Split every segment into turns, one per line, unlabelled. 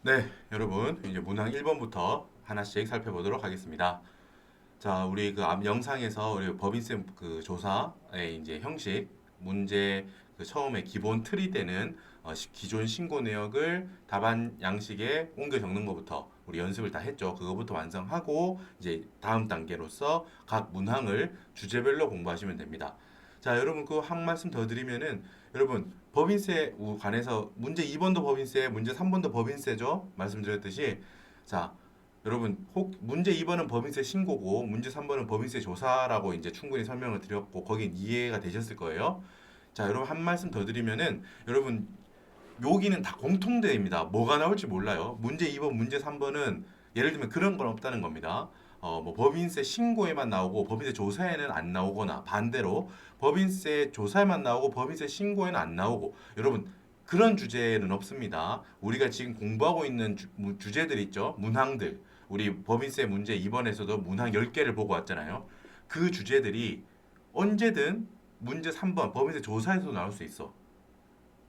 네, 여러분 이제 문항 1번부터 하나씩 살펴보도록 하겠습니다. 자, 우리 그 앞 영상에서 우리 법인세 그 조사의 이제 형식, 문제 그 처음에 기본 틀이 되는 기존 신고 내역을 답안 양식에 옮겨 적는 것부터 우리 연습을 다 했죠. 그거부터 완성하고 이제 다음 단계로서 각 문항을 주제별로 공부하시면 됩니다. 자, 여러분 그 한 말씀 더 드리면은 여러분 법인세 관해서 문제 2번도 법인세, 문제 3번도 법인세죠. 말씀드렸듯이 자, 여러분 혹 문제 2번은 법인세 신고고 문제 3번은 법인세 조사라고 이제 충분히 설명을 드렸고 거긴 이해가 되셨을 거예요. 자, 여러분 한 말씀 더 드리면은 여러분 여기는 다 공통대입니다. 뭐가 나올지 몰라요. 문제 2번, 문제 3번은 예를 들면 그런 건 없다는 겁니다. 뭐 법인세 신고에만 나오고 법인세 조사에는 안 나오거나 반대로 법인세 조사에만 나오고 법인세 신고에는 안 나오고 여러분 그런 주제는 없습니다. 우리가 지금 공부하고 있는 주제들 있죠. 문항들. 우리 법인세 문제 2번에서도 문항 10개를 보고 왔잖아요. 그 주제들이 언제든 문제 3번 법인세 조사에서 나올 수 있어.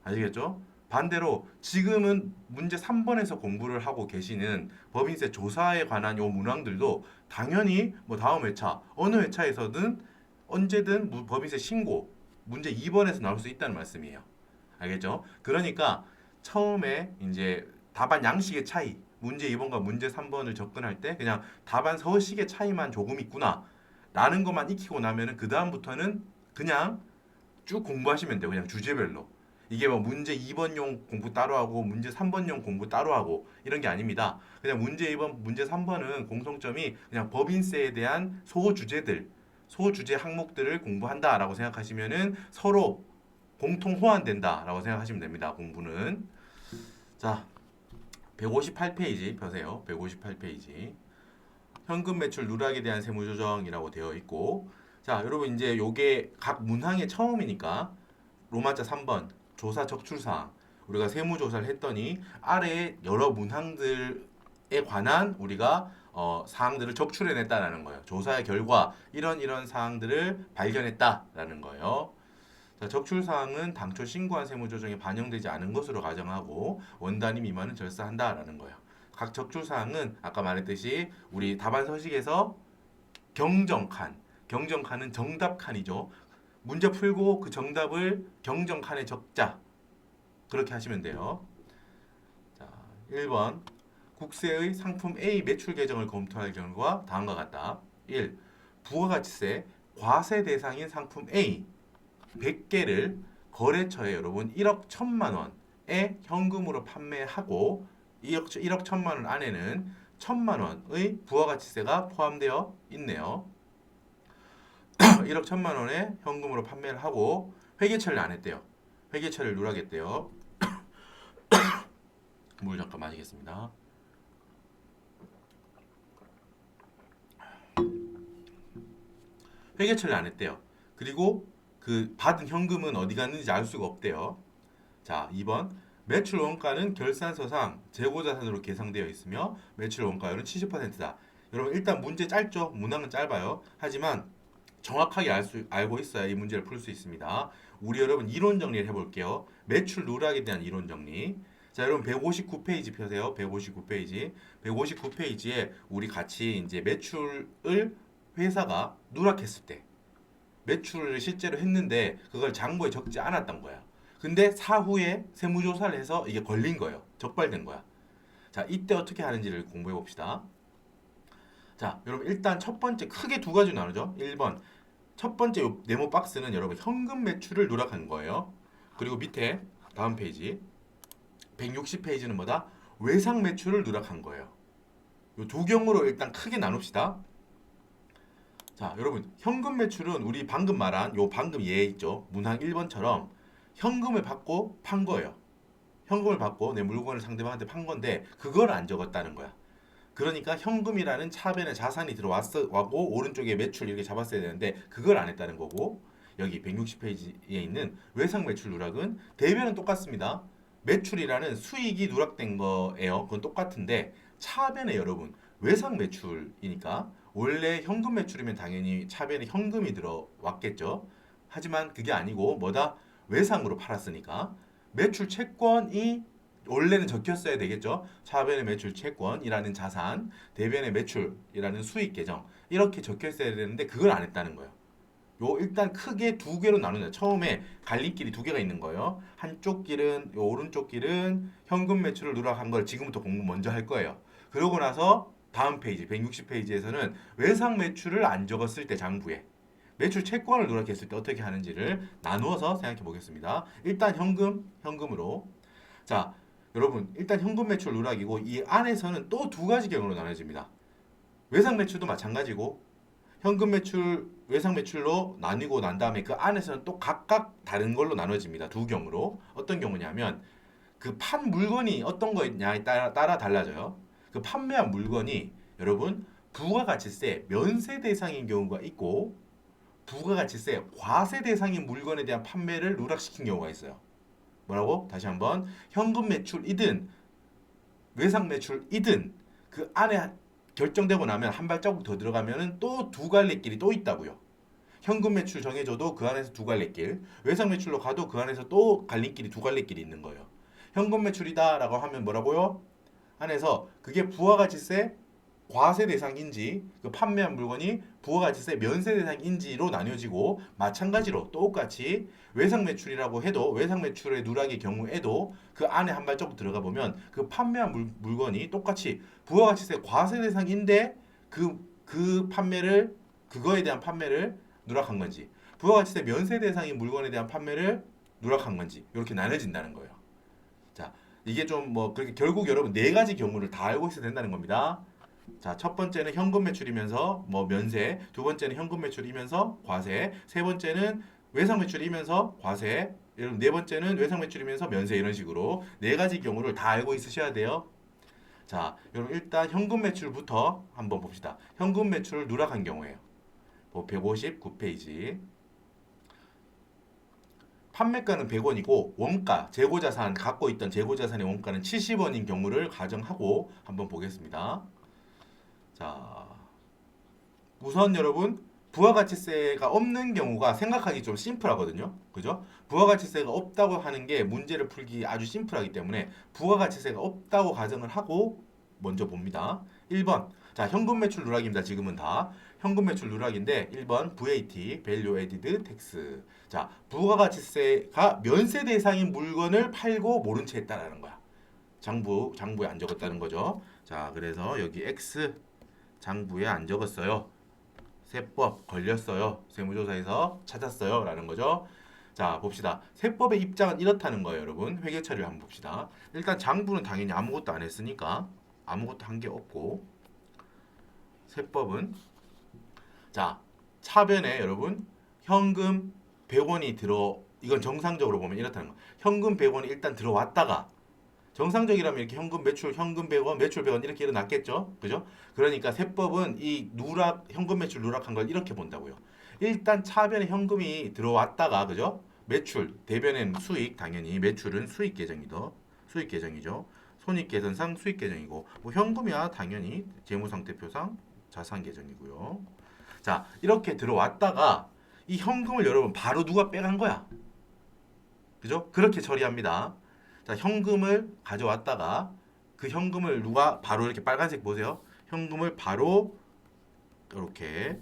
아시겠죠? 반대로 지금은 문제 3번에서 공부를 하고 계시는 법인세 조사에 관한 요 문항들도 당연히 뭐 다음 회차 어느 회차에서든 언제든 법인세 신고 문제 2번에서 나올 수 있다는 말씀이에요. 알겠죠? 그러니까 처음에 이제 답안 양식의 차이 문제 2번과 문제 3번을 접근할 때 그냥 답안 서식의 차이만 조금 있구나 라는 것만 익히고 나면은 그 다음부터는 그냥 쭉 공부하시면 돼요. 그냥 주제별로. 이게 뭐 문제 2번용 공부 따로 하고 문제 3번용 공부 따로 하고 이런 게 아닙니다. 그냥 문제 2번, 문제 3번은 공통점이 그냥 법인세에 대한 소주제들, 소주제 항목들을 공부한다라고 생각하시면은 서로 공통 호환된다라고 생각하시면 됩니다. 공부는. 자, 158페이지 펴세요. 158페이지. 현금 매출 누락에 대한 세무조정이라고 되어 있고 자, 여러분 이제 요게 각 문항의 처음이니까 로마자 3번 조사 적출사항 우리가 세무조사를 했더니 아래에 여러 문항들에 관한 우리가 사항들을 적출해냈다라는 거예요. 조사의 결과 이런 사항들을 발견했다라는 거예요. 자, 적출사항은 당초 신고한 세무조정에 반영되지 않은 것으로 가정하고 원단위 미만은 절사한다라는 거예요. 각 적출사항은 아까 말했듯이 우리 답안 서식에서 경정칸, 경정칸은 정답칸이죠. 문제 풀고 그 정답을 경정칸에 적자. 그렇게 하시면 돼요. 자, 1번. 국세의 상품 A 매출 계정을 검토할 경우가 다음과 같다. 1. 부가가치세 과세 대상인 상품 A 100개를 거래처에 여러분 1억 1천만 원에 현금으로 판매하고 1억 1천만 원 안에는 1천만 원의 부가가치세가 포함되어 있네요. 1억 1천만 원에 현금으로 판매를 하고 회계 처리를 안 했대요. 회계 처리를 누락했대요. 물 잠깐 마시겠습니다. 회계 처리를 안 했대요. 그리고 그 받은 현금은 어디 갔는지 알 수가 없대요. 자, 2번. 매출 원가는 결산서상 재고자산으로 계상되어 있으며 매출 원가율은 70%다. 여러분 일단 문제 짧죠? 문항은 짧아요. 하지만 정확하게 알고 있어야 이 문제를 풀 수 있습니다. 우리 여러분 이론 정리를 해볼게요. 매출 누락에 대한 이론 정리. 자, 여러분 159페이지 펴세요. 159페이지. 159페이지에 우리 같이 이제 매출을 회사가 누락했을 때 매출을 실제로 했는데 그걸 장부에 적지 않았던 거야. 근데 사후에 세무조사를 해서 이게 걸린 거예요. 적발된 거야. 자, 이때 어떻게 하는지를 공부해 봅시다. 자, 여러분 일단 첫 번째 크게 두 가지로 나누죠. 1번 첫 번째 네모 박스는 여러분 현금 매출을 누락한 거예요. 그리고 밑에 다음 페이지 160페이지는 뭐다? 외상 매출을 누락한 거예요. 이 두 경우로 일단 크게 나눕시다. 자, 여러분 현금 매출은 우리 방금 말한 요 방금 예 있죠. 문항 1번처럼 현금을 받고 판 거예요. 현금을 받고 내 물건을 상대방한테 판 건데 그걸 안 적었다는 거야. 그러니까 현금이라는 차변에 자산이 들어왔고 오른쪽에 매출 이렇게 잡았어야 되는데 그걸 안 했다는 거고 여기 160페이지에 있는 외상 매출 누락은 대변은 똑같습니다. 매출이라는 수익이 누락된 거예요. 그건 똑같은데 차변에 여러분 외상 매출이니까 원래 현금 매출이면 당연히 차변에 현금이 들어왔겠죠. 하지만 그게 아니고 뭐다? 외상으로 팔았으니까 매출 채권이 원래는 적혔어야 되겠죠. 차변의 매출 채권이라는 자산, 대변의 매출이라는 수익 계정 이렇게 적혔어야 되는데 그걸 안 했다는 거예요. 요 일단 크게 두 개로 나누는 처음에 갈림길이 두 개가 있는 거예요. 한쪽 길은 요 오른쪽 길은 현금 매출을 누락한 걸 지금부터 공부 먼저 할 거예요. 그러고 나서 다음 페이지 160페이지에서는 외상 매출을 안 적었을 때 장부에 매출 채권을 누락했을 때 어떻게 하는지를 나누어서 생각해 보겠습니다. 일단 현금으로 자 여러분 일단 현금 매출 누락이고 이 안에서는 또 두 가지 경우로 나눠집니다. 외상 매출도 마찬가지고 현금 매출, 외상 매출로 나뉘고 난 다음에 그 안에서는 또 각각 다른 걸로 나눠집니다. 두 경우로. 어떤 경우냐면 그 판 물건이 어떤 거냐에 따라 달라져요. 그 판매한 물건이 여러분 부가가치세 면세 대상인 경우가 있고 부가가치세 과세 대상인 물건에 대한 판매를 누락시킨 경우가 있어요. 뭐라고? 다시 한번 현금 매출이든 외상 매출이든 그 안에 결정되고 나면 한 발자국 더 들어가면은 또 두 갈래길이 또 있다고요. 현금 매출 정해져도 그 안에서 두 갈래길, 외상 매출로 가도 그 안에서 또 갈림길이 두 갈래길이 있는 거예요. 현금 매출이다라고 하면 뭐라고요? 안에서 그게 부가가치세 과세 대상인지 그 판매한 물건이 부가가치세 면세 대상인지로 나뉘어지고 마찬가지로 똑같이 외상 매출이라고 해도 외상 매출의 누락의 경우에도 그 안에 한 발자국 들어가 보면 그 판매한 물건이 똑같이 부가가치세 과세 대상인데 그 판매를 그거에 대한 판매를 누락한 건지 부가가치세 면세 대상인 물건에 대한 판매를 누락한 건지 이렇게 나눠진다는 거예요. 자, 이게 좀 뭐 그렇게 결국 여러분 네 가지 경우를 다 알고 있어야 된다는 겁니다. 자, 첫 번째는 현금 매출이면서 뭐 면세, 두 번째는 현금 매출이면서 과세, 세 번째는 외상 매출이면서 과세, 여러분 네 번째는 외상 매출이면서 면세 이런 식으로 네 가지 경우를 다 알고 있으셔야 돼요. 자, 여러분 일단 현금 매출부터 한번 봅시다. 현금 매출을 누락한 경우에요. 159페이지. 판매가는 100원이고 원가, 재고자산 갖고 있던 재고자산의 원가는 70원인 경우를 가정하고 한번 보겠습니다. 자, 우선 여러분 부가가치세가 없는 경우가 생각하기 좀 심플하거든요. 그죠? 부가가치세가 없다고 하는 게 문제를 풀기 아주 심플하기 때문에 부가가치세가 없다고 가정을 하고 먼저 봅니다. 1번. 자, 현금 매출 누락입니다. 지금은 다. 현금 매출 누락인데 1번 VAT, Value Added Tax. 자, 부가가치세가 면세 대상인 물건을 팔고 모른 채 했다라는 거야. 장부에 안 적었다는 거죠. 자, 그래서 여기 X 장부에 안 적었어요. 세법 걸렸어요. 세무조사에서 찾았어요. 라는 거죠. 자, 봅시다. 세법의 입장은 이렇다는 거예요, 여러분. 회계 처리를 한번 봅시다. 일단 장부는 당연히 아무것도 안 했으니까 아무것도 한 게 없고 세법은 자, 차변에 여러분 현금 100원이 이건 정상적으로 보면 이렇다는 거. 현금 100원이 일단 들어왔다가 정상적이라면 이렇게 현금 매출, 현금 100원, 매출 100원 이렇게 일어났겠죠? 그죠? 그러니까 세법은 이 현금 매출 누락한 걸 이렇게 본다고요. 일단 차변에 현금이 들어왔다가, 그죠? 매출, 대변에는 수익, 당연히 매출은 수익 계정이죠. 수익 계정이죠. 손익 계산상 수익 계정이고, 뭐 현금이야 당연히 재무상태표상 자산 계정이고요. 자, 이렇게 들어왔다가 이 현금을 여러분 바로 누가 빼간 거야? 그죠? 그렇게 처리합니다. 자, 현금을 가져왔다가 그 현금을 누가 바로 이렇게 빨간색 보세요. 현금을 바로 이렇게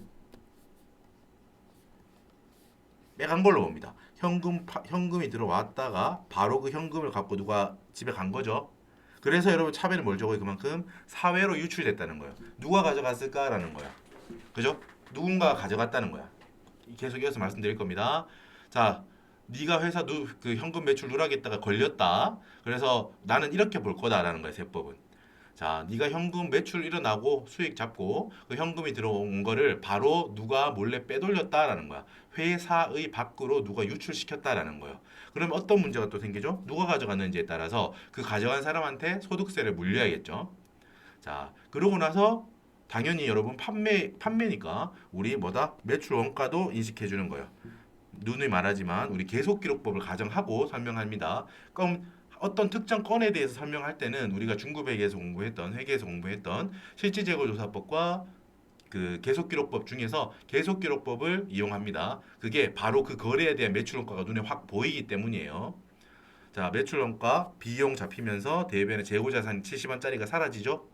빼간 걸로 봅니다. 현금이 들어왔다가 바로 그 현금을 갖고 누가 집에 간 거죠. 그래서 여러분 차변에 뭘 적어요? 그만큼 사회로 유출됐다는 거예요. 누가 가져갔을까라는 거야. 그죠? 누군가가 가져갔다는 거야. 계속 이어서 말씀드릴 겁니다. 자, 네가 회사 그 현금 매출 누락했다가 걸렸다. 그래서 나는 이렇게 볼 거다라는 거야, 세법은. 자, 네가 현금 매출 일어나고 수익 잡고 그 현금이 들어온 거를 바로 누가 몰래 빼돌렸다라는 거야. 회사의 밖으로 누가 유출시켰다라는 거예요. 그럼 어떤 문제가 또 생기죠? 누가 가져갔는지에 따라서 그 가져간 사람한테 소득세를 물려야겠죠. 자, 그러고 나서 당연히 여러분 판매니까 우리 뭐다? 매출 원가도 인식해 주는 거예요. 누누이 말하지만 우리 계속기록법을 가정하고 설명합니다. 그럼 어떤 특정 건에 대해서 설명할 때는 우리가 중급회계에서 공부했던 회계에서 공부했던 실질재고조사법과 그 계속기록법 중에서 계속기록법을 이용합니다. 그게 바로 그 거래에 대한 매출원가가 눈에 확 보이기 때문이에요. 자, 매출원가 비용 잡히면서 대변의 재고자산이 70원짜리가 사라지죠.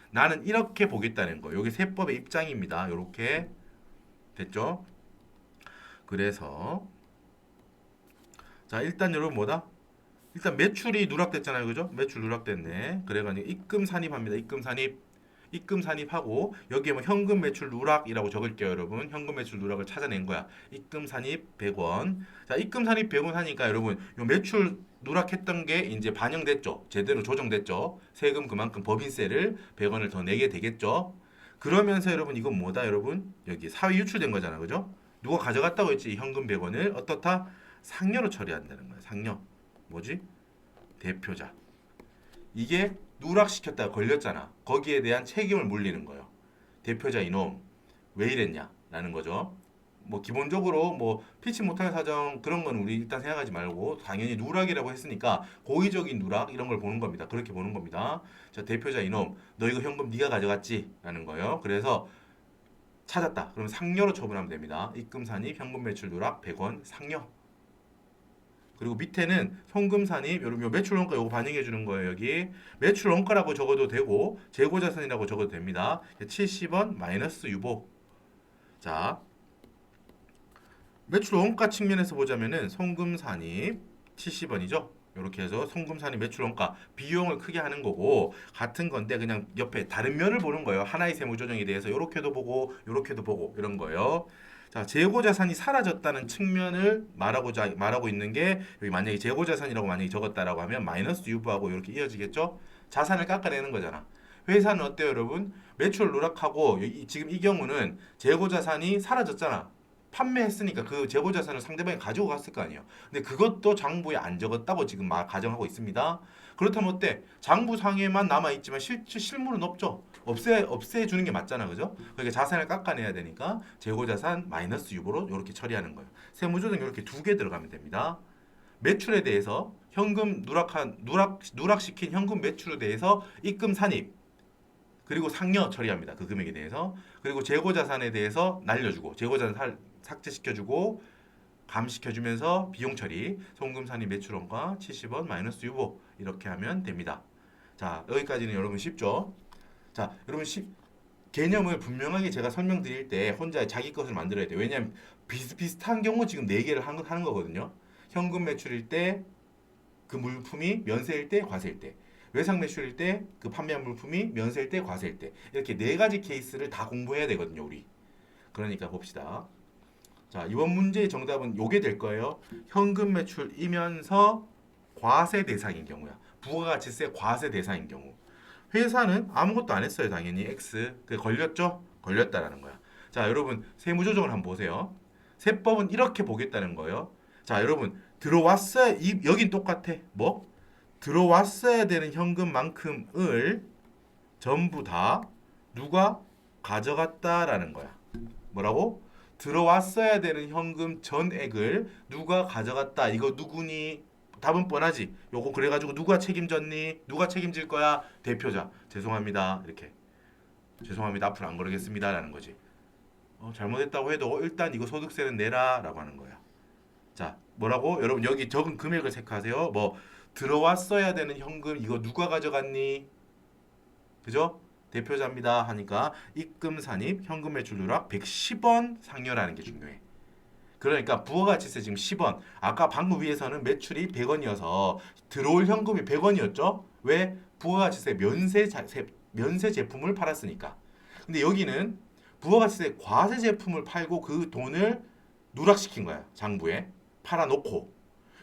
나는 이렇게 보겠다는 거. 요게 세법의 입장입니다. 요렇게 됐죠? 그래서 자, 일단 여러분 뭐다? 일단 매출이 누락됐잖아요. 그죠? 매출 누락됐네. 그래가지고 입금 산입합니다. 입금 산입. 입금 산입하고 여기에 뭐 현금 매출 누락이라고 적을게요, 여러분. 현금 매출 누락을 찾아낸 거야. 입금 산입 100원. 자, 입금 산입 100원 하니까 여러분 요 매출 누락했던 게 이제 반영됐죠. 제대로 조정됐죠. 세금 그만큼 법인세를 100원을 더 내게 되겠죠. 그러면서 여러분 이건 뭐다, 여러분? 여기 사위 유출된 거잖아. 그죠? 누가 가져갔다고 했지? 현금 100원을 어떻다? 상여로 처리한다는 거야. 상여. 뭐지? 대표자. 이게 누락시켰다가 걸렸잖아. 거기에 대한 책임을 물리는 거예요. 대표자 이놈 왜 이랬냐 라는 거죠. 뭐 기본적으로 뭐 피치 못할 사정 그런 건 우리 일단 생각하지 말고 당연히 누락이라고 했으니까 고의적인 누락 이런 걸 보는 겁니다. 그렇게 보는 겁니다. 자, 대표자 이놈 너 이거 현금 네가 가져갔지? 라는 거예요. 그래서 찾았다. 그럼 상여로 처분하면 됩니다. 입금 산입 현금 매출 누락 100원 상여. 그리고 밑에는 송금 산입, 여러분 요 매출 원가 요거 반영해 주는 거예요. 여기 매출 원가라고 적어도 되고 재고 자산이라고 적어도 됩니다. 70원 마이너스 유보. 자, 매출 원가 측면에서 보자면은 송금 산입 70원이죠. 이렇게 해서 송금 산입 매출 원가 비용을 크게 하는 거고 같은 건데 그냥 옆에 다른 면을 보는 거예요. 하나의 세무 조정에 대해서 이렇게도 보고 이렇게도 보고 이런 거예요. 자, 재고 자산이 사라졌다는 측면을 말하고 있는 게 여기 만약에 재고 자산이라고 만약에 적었다라고 하면 마이너스 유보하고 이렇게 이어지겠죠? 자산을 깎아내는 거잖아. 회사는 어때요, 여러분? 매출 누락하고 지금 이 경우는 재고 자산이 사라졌잖아. 판매했으니까 그 재고 자산을 상대방이 가지고 갔을 거 아니에요. 근데 그것도 장부에 안 적었다고 지금 가정하고 있습니다. 그렇다면 어때? 장부상에만 남아 있지만 실물은 없죠. 없애주는 게 맞잖아, 그죠? 그러니까 자산을 깎아내야 되니까 재고 자산 마이너스 유보로 이렇게 처리하는 거예요. 세무조정 이렇게 두 개 들어가면 됩니다. 매출에 대해서 현금 누락시킨 현금 매출에 대해서 입금 산입 그리고 상여 처리합니다. 그 금액에 대해서. 그리고 재고 자산에 대해서 날려주고 재고 자산 삭제시켜주고 감시켜주면서 비용 처리, 송금 산입 매출원가 70원 마이너스 유보 이렇게 하면 됩니다. 자, 여기까지는 여러분 쉽죠? 자, 여러분 개념을 분명하게 제가 설명드릴 때 혼자 자기 것을 만들어야 돼요. 왜냐하면 비슷비슷한 경우 지금 4개를 하는 거거든요. 현금 매출일 때 그 물품이 면세일 때 과세일 때 외상 매출일 때 그 판매한 물품이 면세일 때 과세일 때 이렇게 4가지 케이스를 다 공부해야 되거든요, 우리. 그러니까 봅시다. 자, 이번 문제의 정답은 요게 될 거예요. 현금 매출이면서 과세 대상인 경우야. 부가가치세 과세 대상인 경우. 회사는 아무것도 안 했어요. 당연히 X. 그 걸렸죠? 걸렸다라는 거야. 자, 여러분 세무조정을 한번 보세요. 세법은 이렇게 보겠다는 거예요. 자, 여러분 들어왔어야 여긴 똑같아. 뭐? 들어왔어야 되는 현금만큼을 전부 다 누가 가져갔다라는 거야. 뭐라고? 들어왔어야 되는 현금 전액을 누가 가져갔다. 이거 누구니? 답은 뻔하지. 요거 그래가지고 누가 책임졌니? 누가 책임질 거야? 대표자. 죄송합니다. 이렇게. 죄송합니다. 앞으로 안 그러겠습니다. 라는 거지. 잘못했다고 해도 일단 이거 소득세는 내라. 라고 하는 거야. 자, 뭐라고? 여러분 여기 적은 금액을 체크하세요. 뭐 들어왔어야 되는 현금 이거 누가 가져갔니? 그죠? 대표자입니다 하니까 입금 산입 현금 매출 누락 110원 상여라는 게 중요해. 그러니까 부가가치세 지금 10원. 아까 방금 위에서는 매출이 100원이어서 들어올 현금이 100원이었죠? 왜? 부가가치세 면세 제품을 팔았으니까. 근데 여기는 부가가치세 과세 제품을 팔고 그 돈을 누락시킨 거야. 장부에 팔아놓고.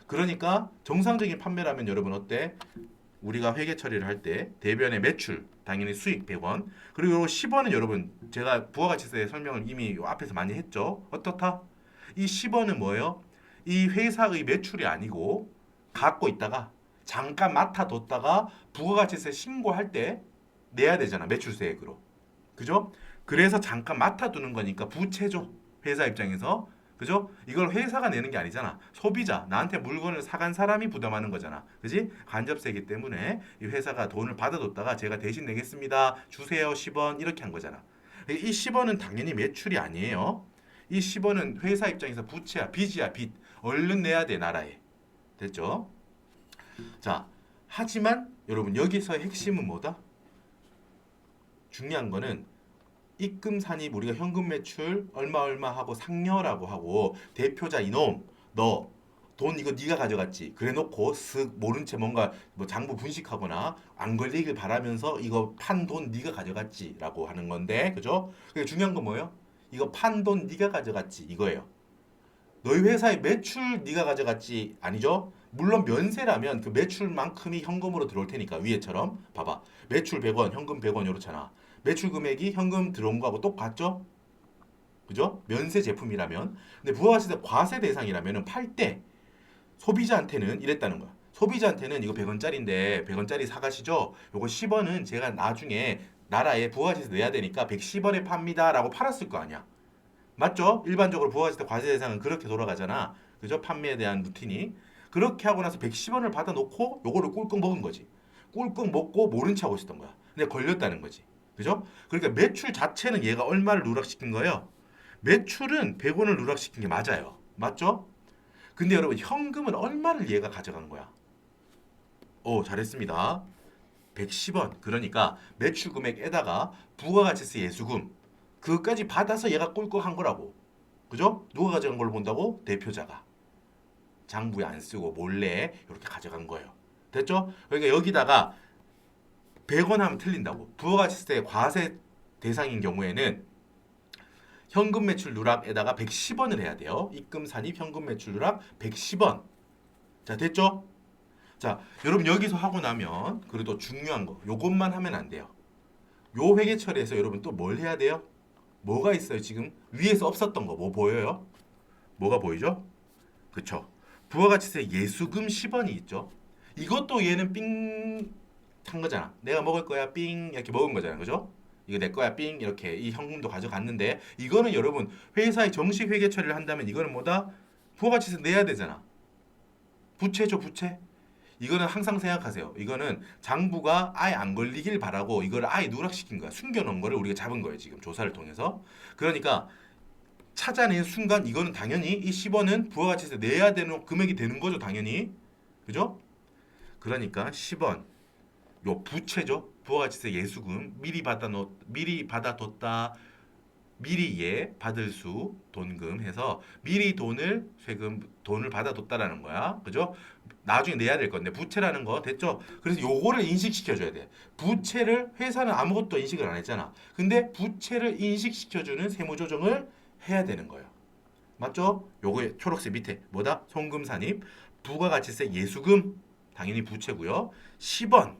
그러니까 정상적인 판매라면 여러분 어때? 우리가 회계 처리를 할 때 대변의 매출 당연히 수익 100원 그리고 10원은 여러분 제가 부가가치세 설명을 이미 앞에서 많이 했죠. 어떻다? 이 10원은 뭐예요? 이 회사의 매출이 아니고 갖고 있다가 잠깐 맡아뒀다가 부가가치세 신고할 때 내야 되잖아. 매출세액으로. 그죠? 그래서 잠깐 맡아두는 거니까 부채죠. 회사 입장에서. 그죠? 이걸 회사가 내는 게 아니잖아. 소비자, 나한테 물건을 사간 사람이 부담하는 거잖아. 그지? 간접세이기 때문에 이 회사가 돈을 받아뒀다가 제가 대신 내겠습니다. 주세요 10원 이렇게 한 거잖아. 이 10원은 당연히 매출이 아니에요. 이 10원은 회사 입장에서 부채야, 빚이야, 빚. 얼른 내야 돼, 나라에. 됐죠? 자, 하지만 여러분 여기서의 핵심은 뭐다? 중요한 거는 입금 산입 우리가 현금 매출 얼마 얼마 하고 상여라고 하고 대표자 이놈 너 돈 이거 네가 가져갔지 그래 놓고 쓱 모른 채 뭔가 뭐 장부 분식하거나 안 걸리길 바라면서 이거 판 돈 네가 가져갔지라고 하는 건데 그죠? 그게 중요한 건 뭐예요? 이거 판 돈 네가 가져갔지 이거예요. 너희 회사의 매출 네가 가져갔지 아니죠? 물론 면세라면 그 매출만큼이 현금으로 들어올 테니까 위에처럼 봐봐 매출 100원 현금 100원 이렇잖아. 매출 금액이 현금 들어온 거하고 똑같죠? 그죠? 면세 제품이라면 근데 부가가치세 과세 대상이라면은 팔 때 소비자한테는 이랬다는 거야. 소비자한테는 이거 100원짜리인데 100원짜리 사가시죠? 요거 10원은 제가 나중에 나라에 부가가치세 내야 되니까 110원에 팝니다라고 팔았을 거 아니야. 맞죠? 일반적으로 부가가치세 과세 대상은 그렇게 돌아가잖아. 그죠? 판매에 대한 루틴이. 그렇게 하고 나서 110원을 받아놓고 요거를 꿀꺽 먹은 거지. 꿀꺽 먹고 모른 체 하고 있었던 거야. 근데 걸렸다는 거지. 그죠? 그러니까 매출 자체는 얘가 얼마를 누락시킨 거예요? 매출은 100원을 누락시킨 게 맞아요. 맞죠? 근데 여러분 현금은 얼마를 얘가 가져간 거야? 오, 잘했습니다. 110원. 그러니까 매출 금액에다가 부가가치세 예수금 그것까지 받아서 얘가 꿀꺽 한 거라고. 그죠? 누가 가져간 걸 본다고? 대표자가. 장부에 안 쓰고 몰래 이렇게 가져간 거예요. 됐죠? 그러니까 여기다가 100원 하면 틀린다고. 부가가치세 과세 대상인 경우에는 현금 매출 누락에다가 110원을 해야 돼요. 입금 산입 현금 매출 누락 110원. 자, 됐죠? 자, 여러분 여기서 하고 나면 그리고 또 중요한 거. 요것만 하면 안 돼요. 요 회계 처리에서 여러분 또 뭘 해야 돼요? 뭐가 있어요? 지금 위에서 없었던 거 뭐 보여요? 뭐가 보이죠? 그쵸? 부가가치세 예수금 10원이 있죠. 이것도 얘는 삥 한 거잖아. 내가 먹을 거야 삥 이렇게 먹은 거잖아. 그죠? 이거 내 거야 삥 이렇게 이 현금도 가져갔는데 이거는 여러분 회사의 정식 회계 처리를 한다면 이거는 뭐다? 부가가치세 내야 되잖아. 부채죠 부채. 이거는 항상 생각하세요. 이거는 장부가 아예 안 걸리길 바라고 이거를 아예 누락시킨 거야. 숨겨놓은 거를 우리가 잡은 거예요. 지금 조사를 통해서. 그러니까 찾아낸 순간 이거는 당연히 이 10원은 부가가치세 내야 되는 금액이 되는 거죠. 당연히. 그죠? 그러니까 10원 요 부채죠. 부가가치세 예수금 미리 받아뒀다. 미리 예 받을 수 돈금 해서 미리 돈을 받아뒀다라는 거야. 그죠? 나중에 내야 될 건데 부채라는 거 됐죠? 그래서 요거를 인식시켜 줘야 돼. 부채를 회사는 아무것도 인식을 안 했잖아. 근데 부채를 인식시켜 주는 세무 조정을 해야 되는 거예요. 맞죠? 요거 초록색 밑에 뭐다? 송금 산입 부가가치세 예수금 당연히 부채고요. 10원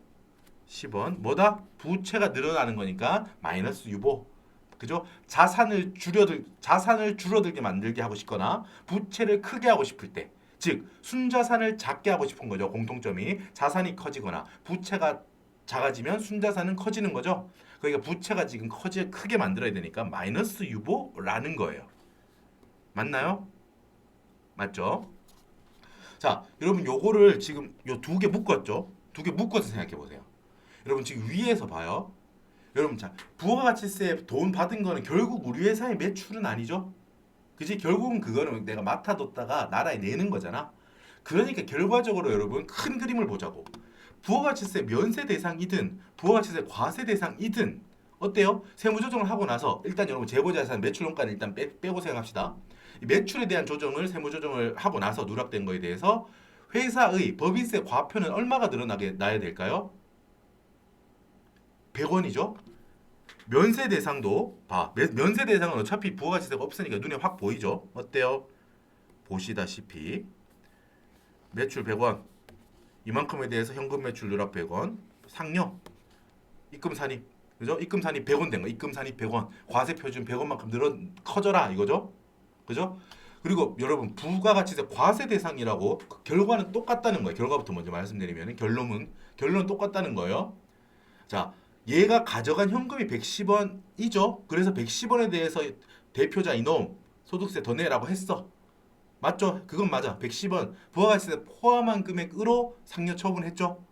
뭐다? 부채가 늘어나는 거니까 마이너스 유보. 그죠? 자산을 줄어들게 만들게 하고 싶거나 부채를 크게 하고 싶을 때, 즉 순자산을 작게 하고 싶은 거죠. 공통점이 자산이 커지거나 부채가 작아지면 순자산은 커지는 거죠. 그러니까 부채가 지금 크게 만들어야 되니까 마이너스 유보라는 거예요. 맞나요? 맞죠? 자, 여러분 요거를 지금 요 두 개 묶었죠? 두 개 묶어서 생각해 보세요. 여러분 지금 위에서 봐요. 여러분 자 부가가치세 돈 받은 거는 결국 우리 회사의 매출은 아니죠. 그지? 결국은 그거는 내가 맡아뒀다가 나라에 내는 거잖아. 그러니까 결과적으로 여러분 큰 그림을 보자고. 부가가치세 면세 대상이든 부가가치세 과세 대상이든 어때요? 세무조정을 하고 나서 일단 여러분 재고자산 매출원가는 일단 빼고 생각합시다. 이 매출에 대한 조정을 세무조정을 하고 나서 누락된 거에 대해서 회사의 법인세 과표는 얼마가 늘어나게 나야 될까요? 100원이죠. 면세 대상도 봐. 면세 대상은 어차피 부가가치세가 없으니까 눈에 확 보이죠. 어때요? 보시다시피 매출 100원 이만큼에 대해서 현금 매출 누락 100원 상여 입금 산입 그죠? 입금 산입 100원 된 거. 입금 산입 100원 과세 표준 100원만큼 커져라 이거죠. 그죠? 그리고 여러분 부가가치세 과세 대상이라고 그 결과는 똑같다는 거예요. 결과부터 먼저 말씀드리면 결론은 똑같다는 거예요. 자, 얘가 가져간 현금이 110원이죠. 그래서 110원에 대해서 대표자 이놈 소득세 더 내라고 했어. 맞죠? 그건 맞아. 110원 부가가치세 포함한 금액으로 상여 처분했죠.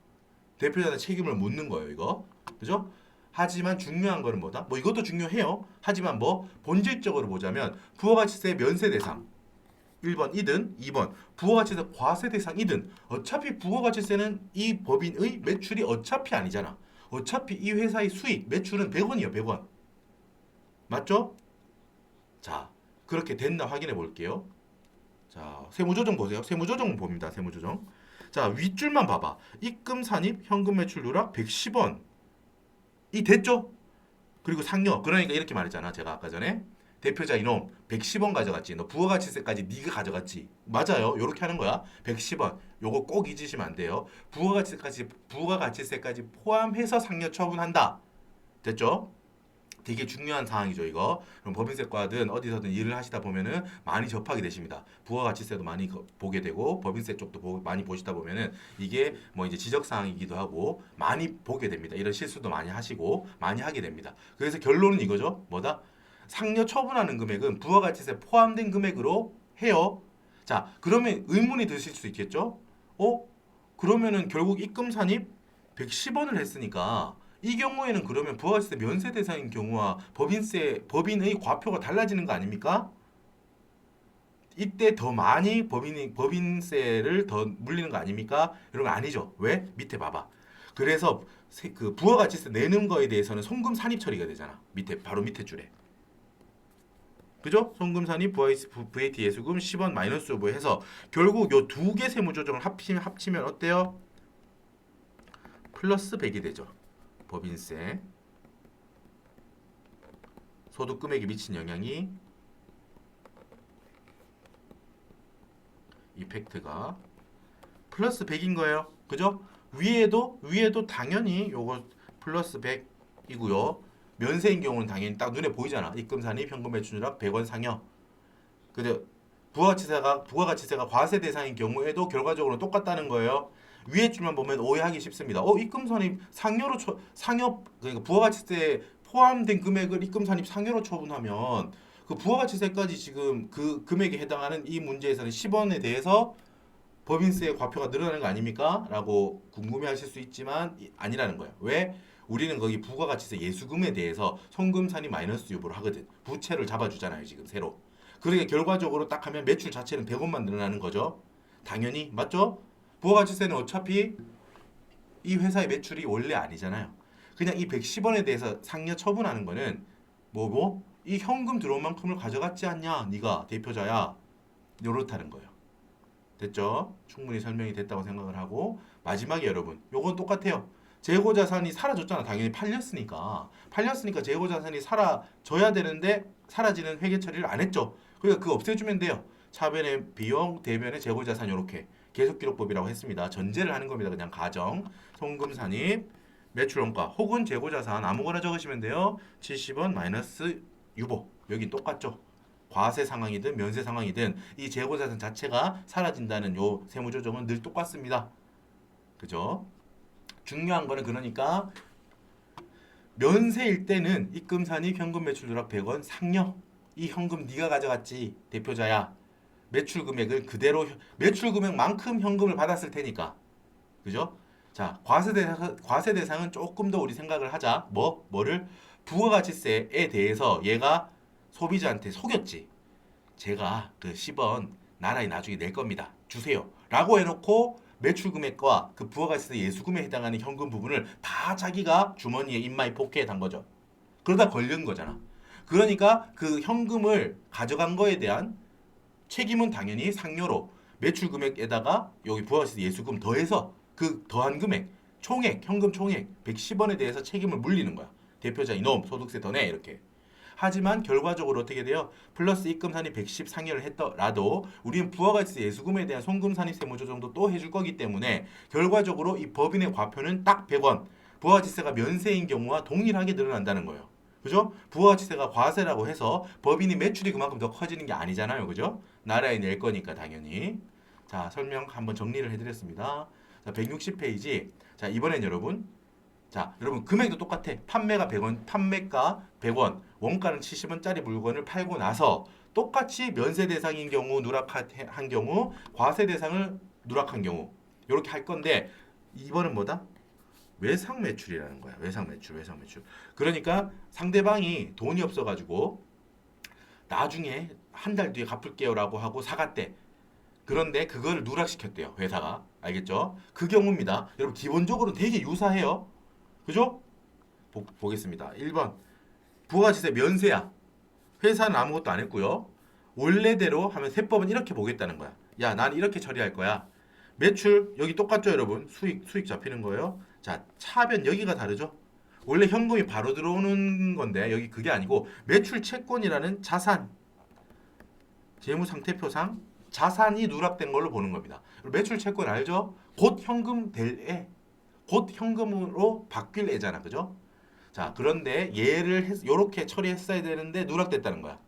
대표자는 책임을 묻는 거예요, 이거. 그죠? 하지만 중요한 거는 뭐다? 뭐 이것도 중요해요. 하지만 뭐 본질적으로 보자면 부가가치세 면세 대상 1번이든 2번 부가가치세 과세 대상이든 어차피 부가가치세는 이 법인의 매출이 어차피 아니잖아. 어차피 이 회사의 수익 매출은 100원이요. 100원. 맞죠? 자, 그렇게 됐나 확인해 볼게요. 자, 세무조정 보세요. 세무조정 봅니다. 세무조정. 자, 윗줄만 봐봐. 입금 산입 현금 매출 누락 110원. 이 됐죠? 그리고 상여. 그러니까 이렇게 말했잖아. 제가 아까 전에. 대표자 이놈 110원 가져갔지. 너 부가가치세까지 네가 가져갔지. 맞아요. 요렇게 하는 거야. 110원. 요거 꼭 잊으시면 안 돼요. 부가가치세까지 포함해서 상여 처분한다. 됐죠? 되게 중요한 사항이죠, 이거. 그럼 법인세과든 어디서든 일을 하시다 보면은 많이 접하게 되십니다. 부가가치세도 많이 보게 되고 법인세 쪽도 많이 보시다 보면은 이게 뭐 이제 지적 사항이기도 하고 많이 보게 됩니다. 이런 실수도 많이 하시고 많이 하게 됩니다. 그래서 결론은 이거죠. 뭐다? 상여 처분하는 금액은 부가가치세 포함된 금액으로 해요. 자, 그러면 의문이 드실 수 있겠죠? 그러면은 결국 입금 산입 110원을 했으니까 이 경우에는 그러면 부가가치세 면세 대상인 경우와 법인의 과표가 달라지는 거 아닙니까? 이때 더 많이 법인세를 더 물리는 거 아닙니까? 이런 거 아니죠. 왜? 밑에 봐봐. 그래서 그 부가가치세 내는 거에 대해서는 송금 산입 처리가 되잖아. 밑에 바로 밑에 줄에. 그죠? 송금 산입 VAT 예수금 10원 마이너스 요부 해서 결국 요 두 개 세무조정을 합치면 어때요? 플러스 100이 되죠. 법인세 소득 금액에 미친 영향이 이펙트가 플러스 100인 거예요. 그죠? 위에도 당연히 요거 플러스 100이고요. 면세인 경우는 당연히 딱 눈에 보이잖아. 입금 산입 현금 매출 누락 100원 상여. 근데 부가가치세가 과세 대상인 경우에도 결과적으로 똑같다는 거예요. 위에 줄만 보면 오해하기 쉽습니다. 입금 산입 상여 그러니까 부가가치세 포함된 금액을 입금 산입 상여로 처분하면 그 부가가치세까지 지금 그 금액에 해당하는 이 문제에서는 10원에 대해서 법인세의 과표가 늘어나는 거 아닙니까? 라고 궁금해하실 수 있지만 아니라는 거예요. 왜? 우리는 거기 부가가치세 예수금에 대해서 송금 산입 마이너스 유보를 하거든. 부채를 잡아주잖아요. 지금 새로. 그러니까 결과적으로 딱 하면 매출 자체는 100원만 늘어나는 거죠. 당연히 맞죠? 부가가치세는 어차피 이 회사의 매출이 원래 아니잖아요. 그냥 이 110원에 대해서 상여 처분하는 거는 이 현금 들어온 만큼을 가져갔지 않냐? 네가 대표자야. 요렇다는 거예요. 됐죠? 충분히 설명이 됐다고 생각을 하고 마지막에 여러분 요건 똑같아요. 재고자산이 사라졌잖아. 당연히 팔렸으니까 재고자산이 사라져야 되는데 사라지는 회계 처리를 안 했죠. 그러니까 그거 없애주면 돼요. 차변의 비용, 대변의 재고자산 요렇게 계속기록법이라고 했습니다. 전제를 하는 겁니다. 그냥 가정, 송금 산입, 매출원가 혹은 재고자산 아무거나 적으시면 돼요. 70원 마이너스 유보 여긴 똑같죠. 과세 상황이든 면세 상황이든 이 재고자산 자체가 사라진다는 요 세무조정은 늘 똑같습니다. 그죠? 중요한 거는 그러니까 면세일 때는 입금 산입 현금 매출 누락 100원 상여 이 현금 네가 가져갔지 대표자야. 매출 금액을 그대로 매출 금액만큼 현금을 받았을 테니까. 그죠? 자, 과세 대상은 조금 더 우리 생각을 하자. 뭐를 부가가치세에 대해서 얘가 소비자한테 속였지. 제가 그 10원 나라에 나중에 낼 겁니다. 주세요. 라고 해놓고 매출 금액과 그 부가가치세 예수금에 해당하는 현금 부분을 다 자기가 주머니에 인마이 포켓에 단 거죠. 그러다 걸린 거잖아. 그러니까 그 현금을 가져간 거에 대한 책임은 당연히 상여로 매출 금액에다가 여기 부가가치세 예수금 더해서 그 더한 금액 총액 현금 총액 110원에 대해서 책임을 물리는 거야. 대표자 이놈 소득세 더 내 이렇게. 하지만 결과적으로 어떻게 돼요? 플러스 입금 산입 110 상여를 했더라도 우리는 부가가치세 예수금에 대한 송금 산입 세무조정도 또 해줄 거기 때문에 결과적으로 이 법인의 과표는 딱 100원. 부가가치세가 면세인 경우와 동일하게 늘어난다는 거예요. 그죠? 부가가치세가 과세라고 해서 법인이 매출이 그만큼 더 커지는 게 아니잖아요. 그죠? 나라에 낼 거니까 당연히. 자, 설명 한번 정리를 해드렸습니다. 자, 160페이지. 자, 이번엔 여러분. 자, 여러분 금액도 똑같아. 판매가 100원, 판매가 100원, 원가는 70원짜리 물건을 팔고 나서 똑같이 면세 대상인 경우 누락한 경우, 과세 대상을 누락한 경우 이렇게 할 건데 이번은 뭐다? 외상 매출이라는 거야. 외상 매출. 그러니까 상대방이 돈이 없어가지고 나중에 한 달 뒤에 갚을게요라고 하고 사갔대. 그런데 그걸 누락시켰대요. 회사가. 알겠죠? 그 경우입니다. 여러분 기본적으로 되게 유사해요. 그죠? 보겠습니다. 1번 부가가치세 면세야. 회사는 아무것도 안 했고요. 원래대로 하면 세법은 이렇게 보겠다는 거야. 야, 난 이렇게 처리할 거야. 매출 여기 똑같죠, 여러분? 수익 잡히는 거예요. 자, 차변 여기가 다르죠? 원래 현금이 바로 들어오는 건데 여기 그게 아니고 매출 채권이라는 자산, 재무상태표상 자산이 누락된 걸로 보는 겁니다. 매출 채권 알죠? 곧 현금 될 애, 곧 현금으로 바뀔 애잖아, 그죠? 자, 그런데 얘를 요렇게 처리했어야 되는데 누락됐다는 거야.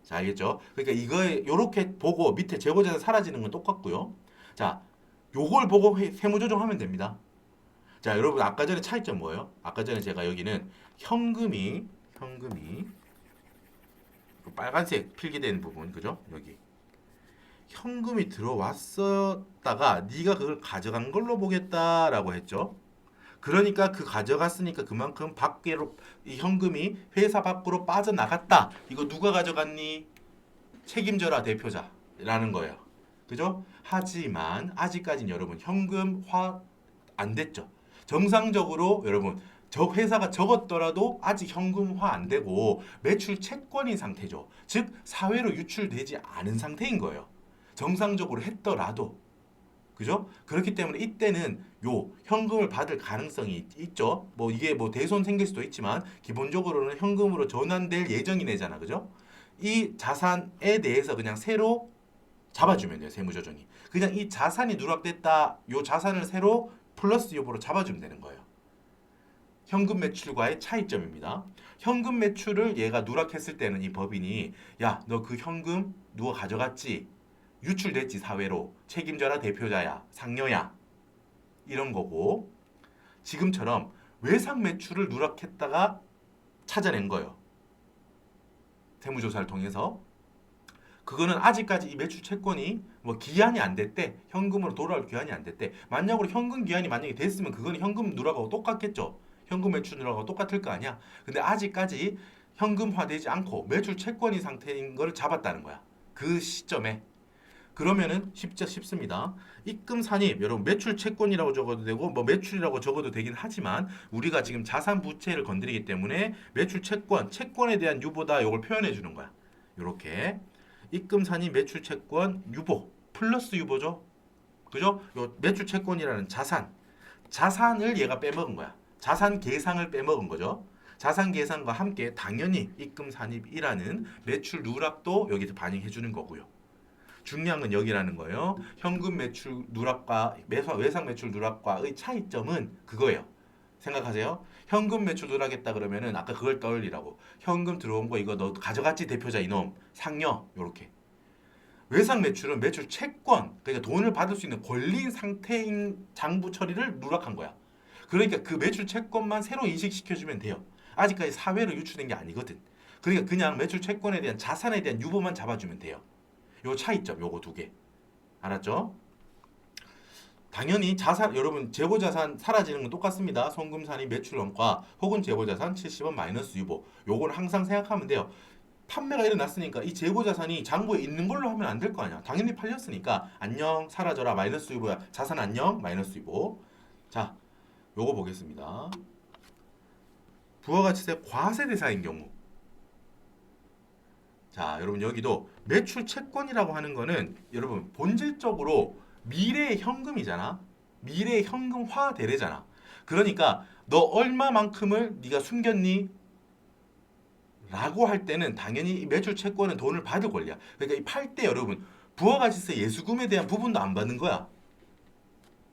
자, 알겠죠? 그러니까 이거에 요렇게 보고 밑에 재고자산 사라지는 건 똑같고요. 자, 요걸 보고 세무조정하면 됩니다. 자, 여러분 아까 전에 차이점 뭐예요? 아까 전에 제가 여기는 현금이 그 빨간색 필기된 부분, 그죠? 여기 현금이 들어왔었다가 네가 그걸 가져간 걸로 보겠다라고 했죠. 그러니까 그 가져갔으니까 그만큼 밖으로 이 현금이 회사 밖으로 빠져나갔다. 이거 누가 가져갔니? 책임져라 대표자라는 거예요. 그죠? 하지만 아직까지는 여러분 현금화 안 됐죠. 정상적으로 여러분 저 회사가 적었더라도 아직 현금화 안 되고 매출 채권인 상태죠. 즉 사회로 유출되지 않은 상태인 거예요. 정상적으로 했더라도. 그죠? 그렇기 때문에 이때는 요 현금을 받을 가능성이 있죠. 뭐 이게 뭐 대손 생길 수도 있지만 기본적으로는 현금으로 전환될 예정인 애잖아. 그죠? 이 자산에 대해서 그냥 새로 잡아주면 돼요. 세무조정이. 그냥 이 자산이 누락됐다. 요 자산을 새로 플러스 요보로 잡아주면 되는 거예요. 현금 매출과의 차이점입니다. 현금 매출을 얘가 누락했을 때는 이 법인이 야, 너 그 현금 누가 가져갔지? 유출됐지 사회로. 책임져라 대표자야. 상녀야. 이런 거고 지금처럼 외상 매출을 누락했다가 찾아낸 거예요. 세무조사를 통해서. 그거는 아직까지 이 매출 채권이 뭐 기한이 안 됐대. 현금으로 돌아올 기한이 안 됐대. 만약으로 현금 기한이 만약에 됐으면 그거는 현금 누락하고 똑같겠죠. 현금 매출 누락하고 똑같을 거 아니야. 근데 아직까지 현금화되지 않고 매출 채권인 상태인 걸 잡았다는 거야. 그 시점에. 그러면은 쉽습니다. 입금 산입 여러분 매출 채권이라고 적어도 되고 뭐 매출이라고 적어도 되긴 하지만 우리가 지금 자산 부채를 건드리기 때문에 매출 채권에 대한 유보다 이걸 표현해 주는 거야. 이렇게 입금 산입 매출 채권 유보 플러스 유보죠. 그죠? 요 매출 채권이라는 자산을 얘가 빼먹은 거야. 자산 계상을 빼먹은 거죠. 자산 계상과 함께 당연히 입금 산입이라는 매출 누락도 여기서 반영해 주는 거고요. 중요한 건 여기라는 거예요. 현금 매출 누락과 외상 매출 누락과의 차이점은 그거예요. 생각하세요. 현금 매출 누락했다 그러면은 아까 그걸 떠올리라고. 현금 들어온 거 이거 너 가져갔지 대표자 이놈 상녀 요렇게. 외상 매출은 매출 채권 그러니까 돈을 받을 수 있는 권리인 상태인 장부 처리를 누락한 거야. 그러니까 그 매출 채권만 새로 인식시켜주면 돼요. 아직까지 사회로 유출된 게 아니거든. 그러니까 그냥 매출 채권에 대한 자산에 대한 유보만 잡아주면 돼요. 요 차이점 요거 두 개. 알았죠? 당연히 자산 여러분 재고자산 사라지는 건 똑같습니다. 송금산이 매출원가 혹은 재고자산 70원 마이너스 유보. 요건 항상 생각하면 돼요. 판매가 일어났으니까 이 재고자산이 장부에 있는 걸로 하면 안 될 거 아니야. 당연히 팔렸으니까 안녕 사라져라 마이너스 유보야. 자산 안녕 마이너스 유보. 자 요거 보겠습니다. 부가가치세 과세 대상인 경우. 자, 여러분 여기도 매출 채권이라고 하는 거는 여러분 본질적으로 미래의 현금이잖아. 미래의 현금화 대례잖아. 그러니까 너 얼마만큼을 네가 숨겼니? 라고 할 때는 당연히 이 매출 채권은 돈을 받을 권리야. 그러니까 이 팔 때 여러분 부가가치세 예수금에 대한 부분도 안 받는 거야.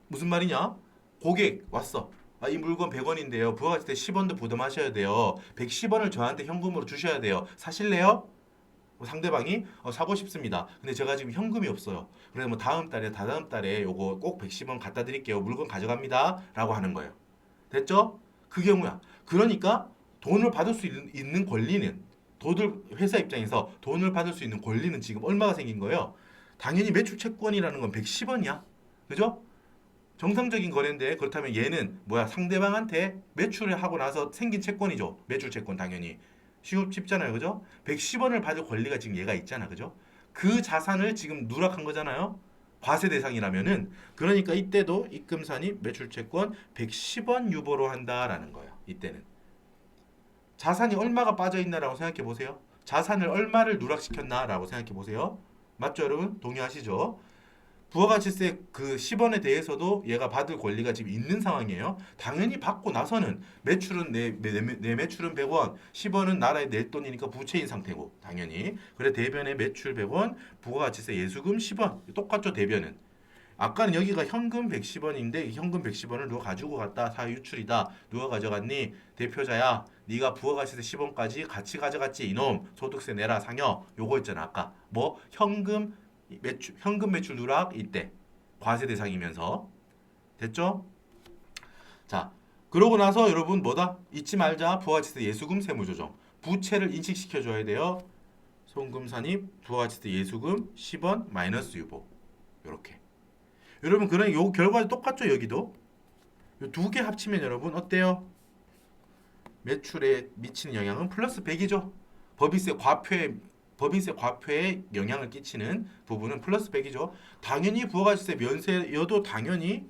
무슨 말이냐? 고객 왔어. 아, 이 물건 100원인데요. 부가가치세 10원도 부담하셔야 돼요. 110원을 저한테 현금으로 주셔야 돼요. 사실래요? 상대방이 사고 싶습니다. 근데 제가 지금 현금이 없어요. 그래서 뭐 다음 달에 다다음 달에 요거 꼭 110원 갖다 드릴게요. 물건 가져갑니다. 라고 하는 거예요. 됐죠? 그 경우야. 그러니까 돈을 받을 수 있는 권리는 회사 입장에서 돈을 받을 수 있는 권리는 지금 얼마가 생긴 거예요? 당연히 매출 채권이라는 건 110원이야. 그죠? 정상적인 거래인데 그렇다면 얘는 뭐야? 상대방한테 매출을 하고 나서 생긴 채권이죠. 매출 채권 당연히. 쉽잖아요. 그죠? 110원을 받을 권리가 지금 얘가 있잖아. 그죠? 그 자산을 지금 누락한 거잖아요. 과세 대상이라면은 그러니까 이때도 입금산이 매출채권 110원 유보로 한다라는 거예요. 이때는 자산이 얼마가 빠져 있나라고 생각해 보세요. 자산을 얼마를 누락시켰나라고 생각해 보세요. 맞죠, 여러분? 동의하시죠? 부가가치세 그 10원에 대해서도 얘가 받을 권리가 지금 있는 상황이에요. 당연히 받고 나서는 매출은 내 매출은 100원, 10원은 나라에 낼 돈이니까 부채인 상태고 당연히. 그래 대변에 매출 100원, 부가가치세 예수금 10원. 똑같죠, 대변은. 아까는 여기가 현금 110원인데 현금 110원을 누가 가지고 갔다. 사유 유출이다. 누가 가져갔니? 대표자야. 네가 부가가치세 10원까지 같이 가져갔지. 이놈. 소득세 내라 상여. 요거 있잖아. 아까. 뭐 현금 매출 누락 이때 과세 대상이면서 됐죠? 자, 그러고 나서 여러분 뭐다? 잊지 말자. 부가가치세 예수금 세무조정. 부채를 인식시켜 줘야 돼요. 송금산입 부가가치세 예수금 10원 마이너스 유보. 요렇게. 여러분 그런 요 결과 똑같죠 여기도 두 개 합치면 여러분 어때요? 매출에 미치는 영향은 플러스 100이죠. 법인세 과표에 영향을 끼치는 부분은 플러스 100이죠. 당연히 부가가치세 면세여도 당연히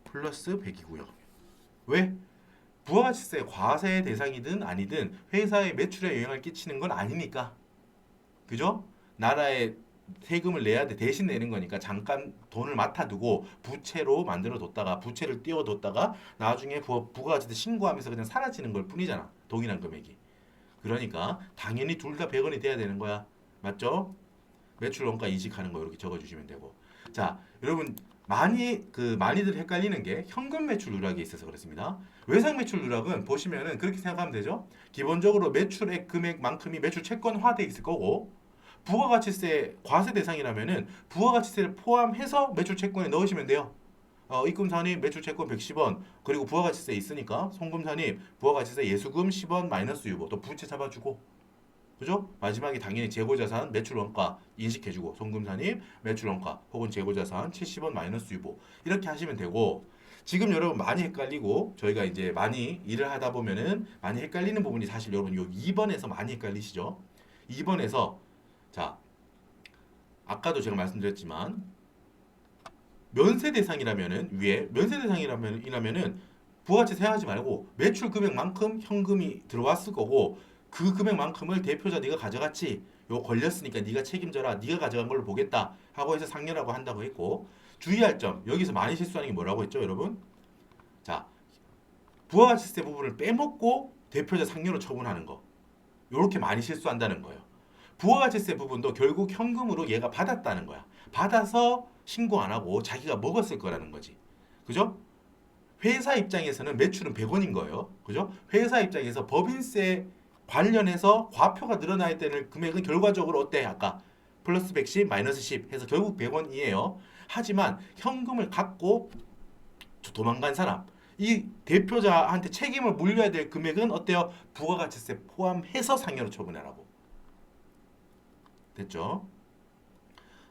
플러스 100이고요. 왜? 부가가치세 과세 대상이든 아니든 회사의 매출에 영향을 끼치는 건 아니니까. 그죠? 나라에 세금을 내야 돼. 대신 내는 거니까 잠깐 돈을 맡아두고 부채로 만들어 뒀다가 부채를 띄워뒀다가 나중에 부가가치세 신고하면서 그냥 사라지는 걸 뿐이잖아. 동일한 금액이. 그러니까 당연히 둘 다 100원이 돼야 되는 거야. 맞죠? 매출 원가 이직하는 거 이렇게 적어주시면 되고. 자, 여러분 많이들 헷갈리는 게 현금 매출 누락이 있어서 그렇습니다. 외상 매출 누락은 보시면은 그렇게 생각하면 되죠. 기본적으로 매출액 금액만큼이 매출 채권화돼 있을 거고 부가가치세 과세 대상이라면은 부가가치세를 포함해서 매출 채권에 넣으시면 돼요. 입금산입 매출 채권 110원 그리고 부가가치세 있으니까 송금산입 부가가치세 예수금 10원 마이너스 유보 또 부채 잡아주고 그죠? 마지막에 당연히 재고자산 매출원가 인식해주고 송금산입 매출원가 혹은 재고자산 70원 마이너스 유보 이렇게 하시면 되고 지금 여러분 많이 헷갈리고 저희가 이제 많이 일을 하다 보면은 많이 헷갈리는 부분이 사실 여러분 요 2번에서 많이 헷갈리시죠? 2번에서 자 아까도 제가 말씀드렸지만 면세 대상이라면은 위에 면세 대상이라면은 부가가치 세하지 말고 매출 금액만큼 현금이 들어왔을 거고 그 금액만큼을 대표자 네가 가져갔지. 요 걸렸으니까 네가 책임져라. 네가 가져간 걸로 보겠다. 하고 해서 상여라고 한다고 했고 주의할 점 여기서 많이 실수하는 게 뭐라고 했죠, 여러분? 자, 부가가치세 부분을 빼먹고 대표자 상여로 처분하는 거. 요렇게 많이 실수한다는 거예요. 부가가치세 부분도 결국 현금으로 얘가 받았다는 거야. 받아서 신고 안 하고 자기가 먹었을 거라는 거지. 그죠? 회사 입장에서는 매출은 100원인 거예요. 그죠? 회사 입장에서 법인세 관련해서 과표가 늘어나야 되는 금액은 결과적으로 어때? 아까 플러스 110 마이너스 10 해서 결국 100원이에요. 하지만 현금을 갖고 도망간 사람 이 대표자한테 책임을 물려야 될 금액은 어때요? 부가가치세 포함해서 상여로 처분하라고. 됐죠?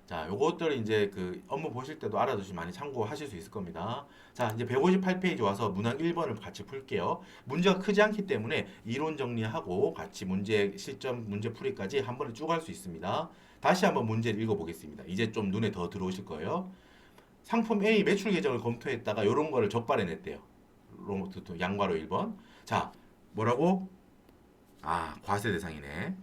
자, 요것들 이제 그 업무 보실 때도 알아두시면 많이 참고하실 수 있을 겁니다. 자, 이제 158페이지 와서 문항 1번을 같이 풀게요. 문제가 크지 않기 때문에 이론 정리하고 같이 문제 실점 문제 풀이까지 한 번에 쭉 할 수 있습니다. 다시 한번 문제를 읽어보겠습니다. 이제 좀 눈에 더 들어오실 거예요. 상품 A 매출 계정을 검토했다가 이런 거를 적발해냈대요. 양괄호 1번. 자, 뭐라고? 아, 과세 대상이네.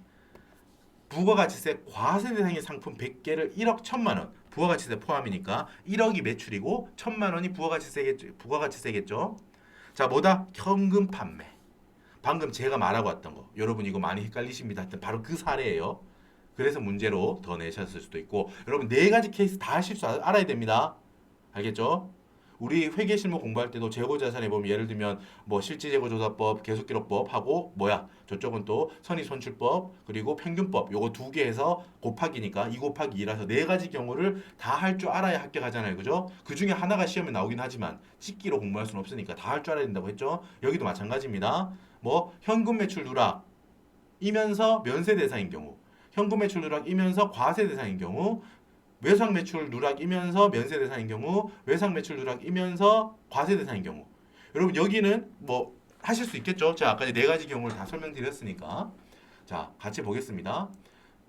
부가가치세 과세 대상의 상품 100개를 1억 1천만 원. 부가가치세 포함이니까 1억이 매출이고 1천만 원이 부가가치세겠죠. 자, 뭐다? 현금 판매. 방금 제가 말하고 왔던 거. 여러분 이거 많이 헷갈리십니다. 하여튼 바로 그 사례예요. 그래서 문제로 더 내셨을 수도 있고 여러분 네 가지 케이스 다 하실 줄 알아야 됩니다. 알겠죠? 우리 회계실무 공부할 때도 재고자산에 보면 예를 들면 뭐 실질재고조사법, 계속기록법 하고 뭐야 저쪽은 또 선입선출법 그리고 평균법 요거 두 개에서 곱하기니까 2 곱하기 2라서 네 가지 경우를 다 할 줄 알아야 합격하잖아요. 그죠? 그 중에 하나가 시험에 나오긴 하지만 찍기로 공부할 수는 없으니까 다 할 줄 알아야 된다고 했죠. 여기도 마찬가지입니다. 뭐 현금 매출 누락이면서 면세 대상인 경우 현금 매출 누락이면서 과세 대상인 경우 외상 매출 누락이면서 면세 대상인 경우, 외상 매출 누락이면서 과세 대상인 경우. 여러분 여기는 뭐 하실 수 있겠죠? 제가 아까 네 가지 경우를 다 설명드렸으니까. 자, 같이 보겠습니다.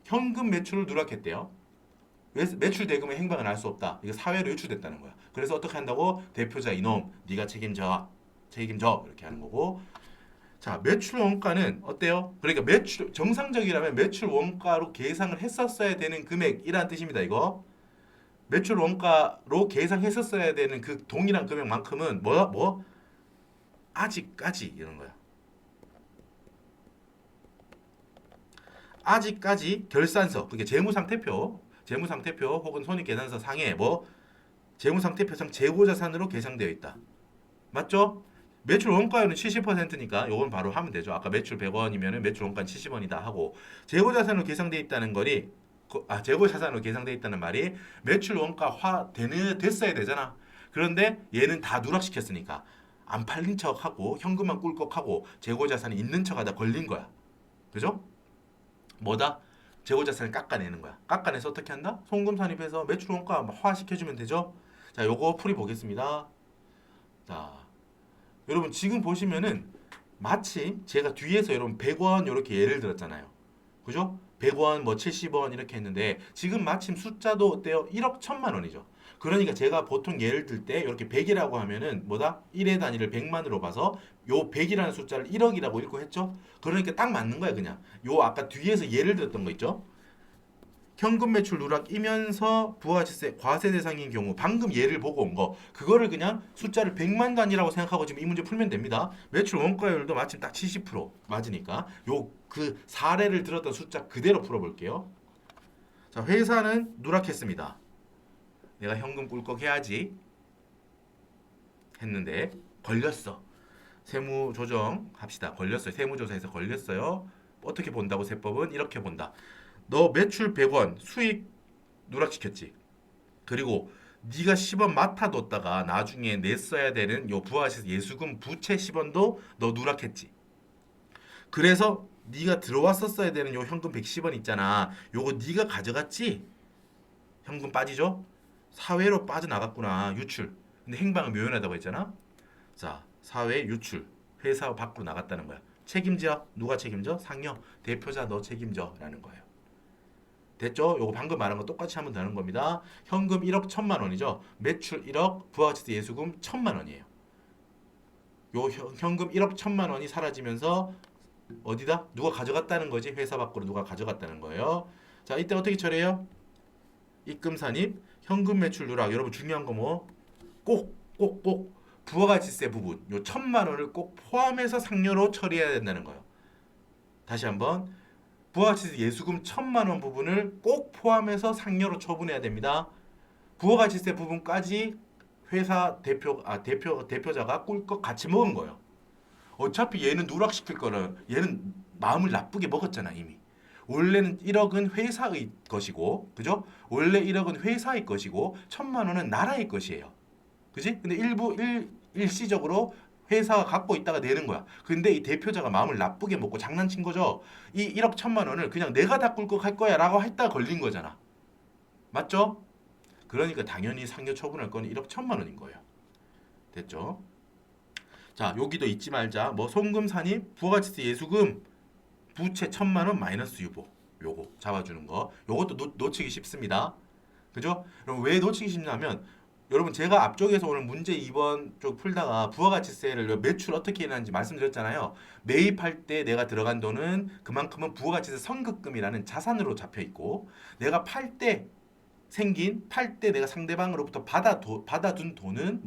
현금 매출을 누락했대요. 매출 대금의 행방은 알 수 없다. 이거 사회로 유출됐다는 거야. 그래서 어떻게 한다고? 대표자 이놈, 네가 책임져 이렇게 하는 거고. 자, 매출 원가는 어때요? 그러니까 매출 정상적이라면 매출 원가로 계상을 했었어야 되는 금액이란 뜻입니다. 이거 매출 원가로 계상했었어야 되는 그 동일한 금액만큼은 아직까지 이런 거야. 아직까지 결산서, 그게 재무상태표 혹은 손익계산서 상에 재무상태표상 재고자산으로 계상되어 있다. 맞죠? 매출 원가율은 70%니까 요건 바로 하면 되죠. 아까 매출 100원이면 매출 원가는 70원이다 하고 재고자산으로 계상되어 있다는 거리 재고자산으로 계상되어 있다는 말이 매출 원가화 됐어야 되잖아. 그런데 얘는 다 누락시켰으니까 안 팔린 척하고 현금만 꿀꺽하고 재고자산이 있는 척하다 걸린 거야. 그죠? 뭐다? 재고자산을 깎아내는 거야. 깎아내서 어떻게 한다? 송금 산입해서 매출 원가 화시켜주면 되죠. 자, 요거 풀이 보겠습니다. 자, 여러분 지금 보시면은 마침 제가 뒤에서 여러분 100원 이렇게 예를 들었잖아요. 그죠? 100원, 70원 이렇게 했는데 지금 마침 숫자도 어때요? 1억 1천만 원이죠. 그러니까 제가 보통 예를 들 때 이렇게 100이라고 하면은 1의 단위를 100만으로 봐서 요 100이라는 숫자를 1억이라고 읽고 했죠? 그러니까 딱 맞는 거야, 그냥. 요 아까 뒤에서 예를 들었던 거 있죠? 현금 매출 누락이면서 부가가치세 과세 대상인 경우 방금 예를 보고 온 거 그거를 그냥 숫자를 100만 단위라고 생각하고 지금 이 문제 풀면 됩니다. 매출 원가율도 마침 딱 70% 맞으니까 요 그 사례를 들었던 숫자 그대로 풀어볼게요. 자, 회사는 누락했습니다. 내가 현금 꿀꺽 해야지 했는데 걸렸어. 세무조정 합시다. 걸렸어요. 세무조사에서 걸렸어요. 어떻게 본다고 세법은 이렇게 본다. 너 매출 100원 수익 누락시켰지. 그리고 네가 10원 맡아뒀다가 나중에 냈어야 되는 요 부가세 예수금 부채 10원도 너 누락했지. 그래서 네가 들어왔었어야 되는 요 현금 110원 있잖아. 요거 네가 가져갔지? 현금 빠지죠? 사회로 빠져나갔구나. 유출. 근데 행방은 묘연하다고 했잖아. 자, 사회 유출. 회사 밖으로 나갔다는 거야. 책임져. 누가 책임져? 상여. 대표자 너 책임져. 라는 거예요. 됐죠? 요거 방금 말한 거 똑같이 하면 되는 겁니다. 현금 1억 1천만 원이죠. 매출 1억, 부가가치세 예수금 1천만 원이에요. 요 현금 1억 1천만 원이 사라지면서 어디다? 누가 가져갔다는 거지. 회사 밖으로 누가 가져갔다는 거예요. 자, 이때 어떻게 처리해요? 입금 산입, 현금 매출 누락. 여러분 중요한 거 뭐? 꼭 부가가치세 부분 요 1천만 원을 꼭 포함해서 상여로 처리해야 된다는 거예요. 다시 한번 부가가치세 예수금 1천만 원 부분을 꼭 포함해서 상여로 처분해야 됩니다. 부가가치세 부분까지 회사 대표자가 꿀꺽 같이 먹은 거예요. 어차피 얘는 누락시킬 거는 얘는 마음을 나쁘게 먹었잖아 이미. 원래는 1억은 회사의 것이고, 그죠? 원래 1억은 회사의 것이고 1천만 원은 나라의 것이에요. 그지? 근데 일시적으로 회사가 갖고 있다가 내는 거야. 근데 이 대표자가 마음을 나쁘게 먹고 장난친 거죠. 이 1억 1천만 원을 그냥 내가 다 꿀꺽 할 거야 라고 했다가 걸린 거잖아. 맞죠? 그러니까 당연히 상여 처분할 건 1억 1천만 원인 거예요. 됐죠? 자, 여기도 잊지 말자. 송금 산입, 부가가치세 예수금, 부채 1천만 원 마이너스 유보. 요거 잡아주는 거. 요것도 놓치기 쉽습니다. 그죠? 그럼 왜 놓치기 쉽냐면 여러분 제가 앞쪽에서 오늘 문제 2번 쪽 풀다가 부가가치세를 매출 어떻게 해놨는지 말씀드렸잖아요. 매입할 때 내가 들어간 돈은 그만큼은 부가가치세 선급금이라는 자산으로 잡혀 있고 내가 팔 때 내가 상대방으로부터 받아둔 돈은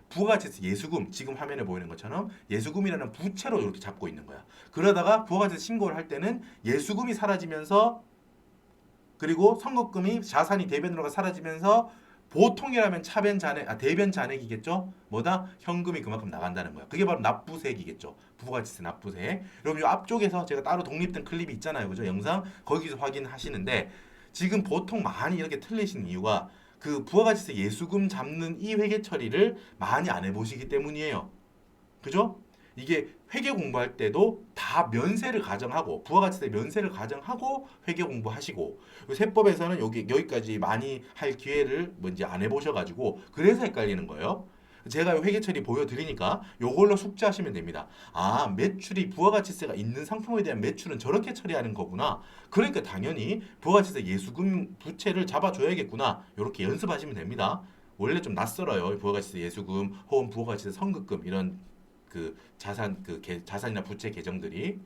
부가가치세 예수금, 지금 화면에 보이는 것처럼 예수금이라는 부채로 이렇게 잡고 있는 거야. 그러다가 부가가치세 신고를 할 때는 예수금이 사라지면서 그리고 선급금이 자산이 대변으로가 사라지면서 보통이라면 대변 잔액이겠죠? 현금이 그만큼 나간다는 거야. 그게 바로 납부세액이겠죠. 부가가치세 납부세. 여러분 이 앞쪽에서 제가 따로 독립된 클립이 있잖아요. 그죠? 영상 거기서 확인하시는데 지금 보통 많이 이렇게 틀리신 이유가 그 부가가치세 예수금 잡는 이 회계 처리를 많이 안 해보시기 때문이에요. 그죠? 이게 회계 공부할 때도 다 면세를 가정하고 부가가치세 면세를 가정하고 회계 공부하시고 세법에서는 여기까지 많이 할 기회를 뭔지 안 해보셔가지고 그래서 헷갈리는 거예요. 제가 회계 처리 보여드리니까 요걸로 숙지하시면 됩니다. 아, 매출이 부가가치세가 있는 상품에 대한 매출은 저렇게 처리하는 거구나. 그러니까 당연히 부가가치세 예수금 부채를 잡아줘야겠구나. 이렇게 연습하시면 됩니다. 원래 좀 낯설어요. 부가가치세 예수금 혹은 부가가치세 선급금 이런 그 자산이나 부채 계정들이.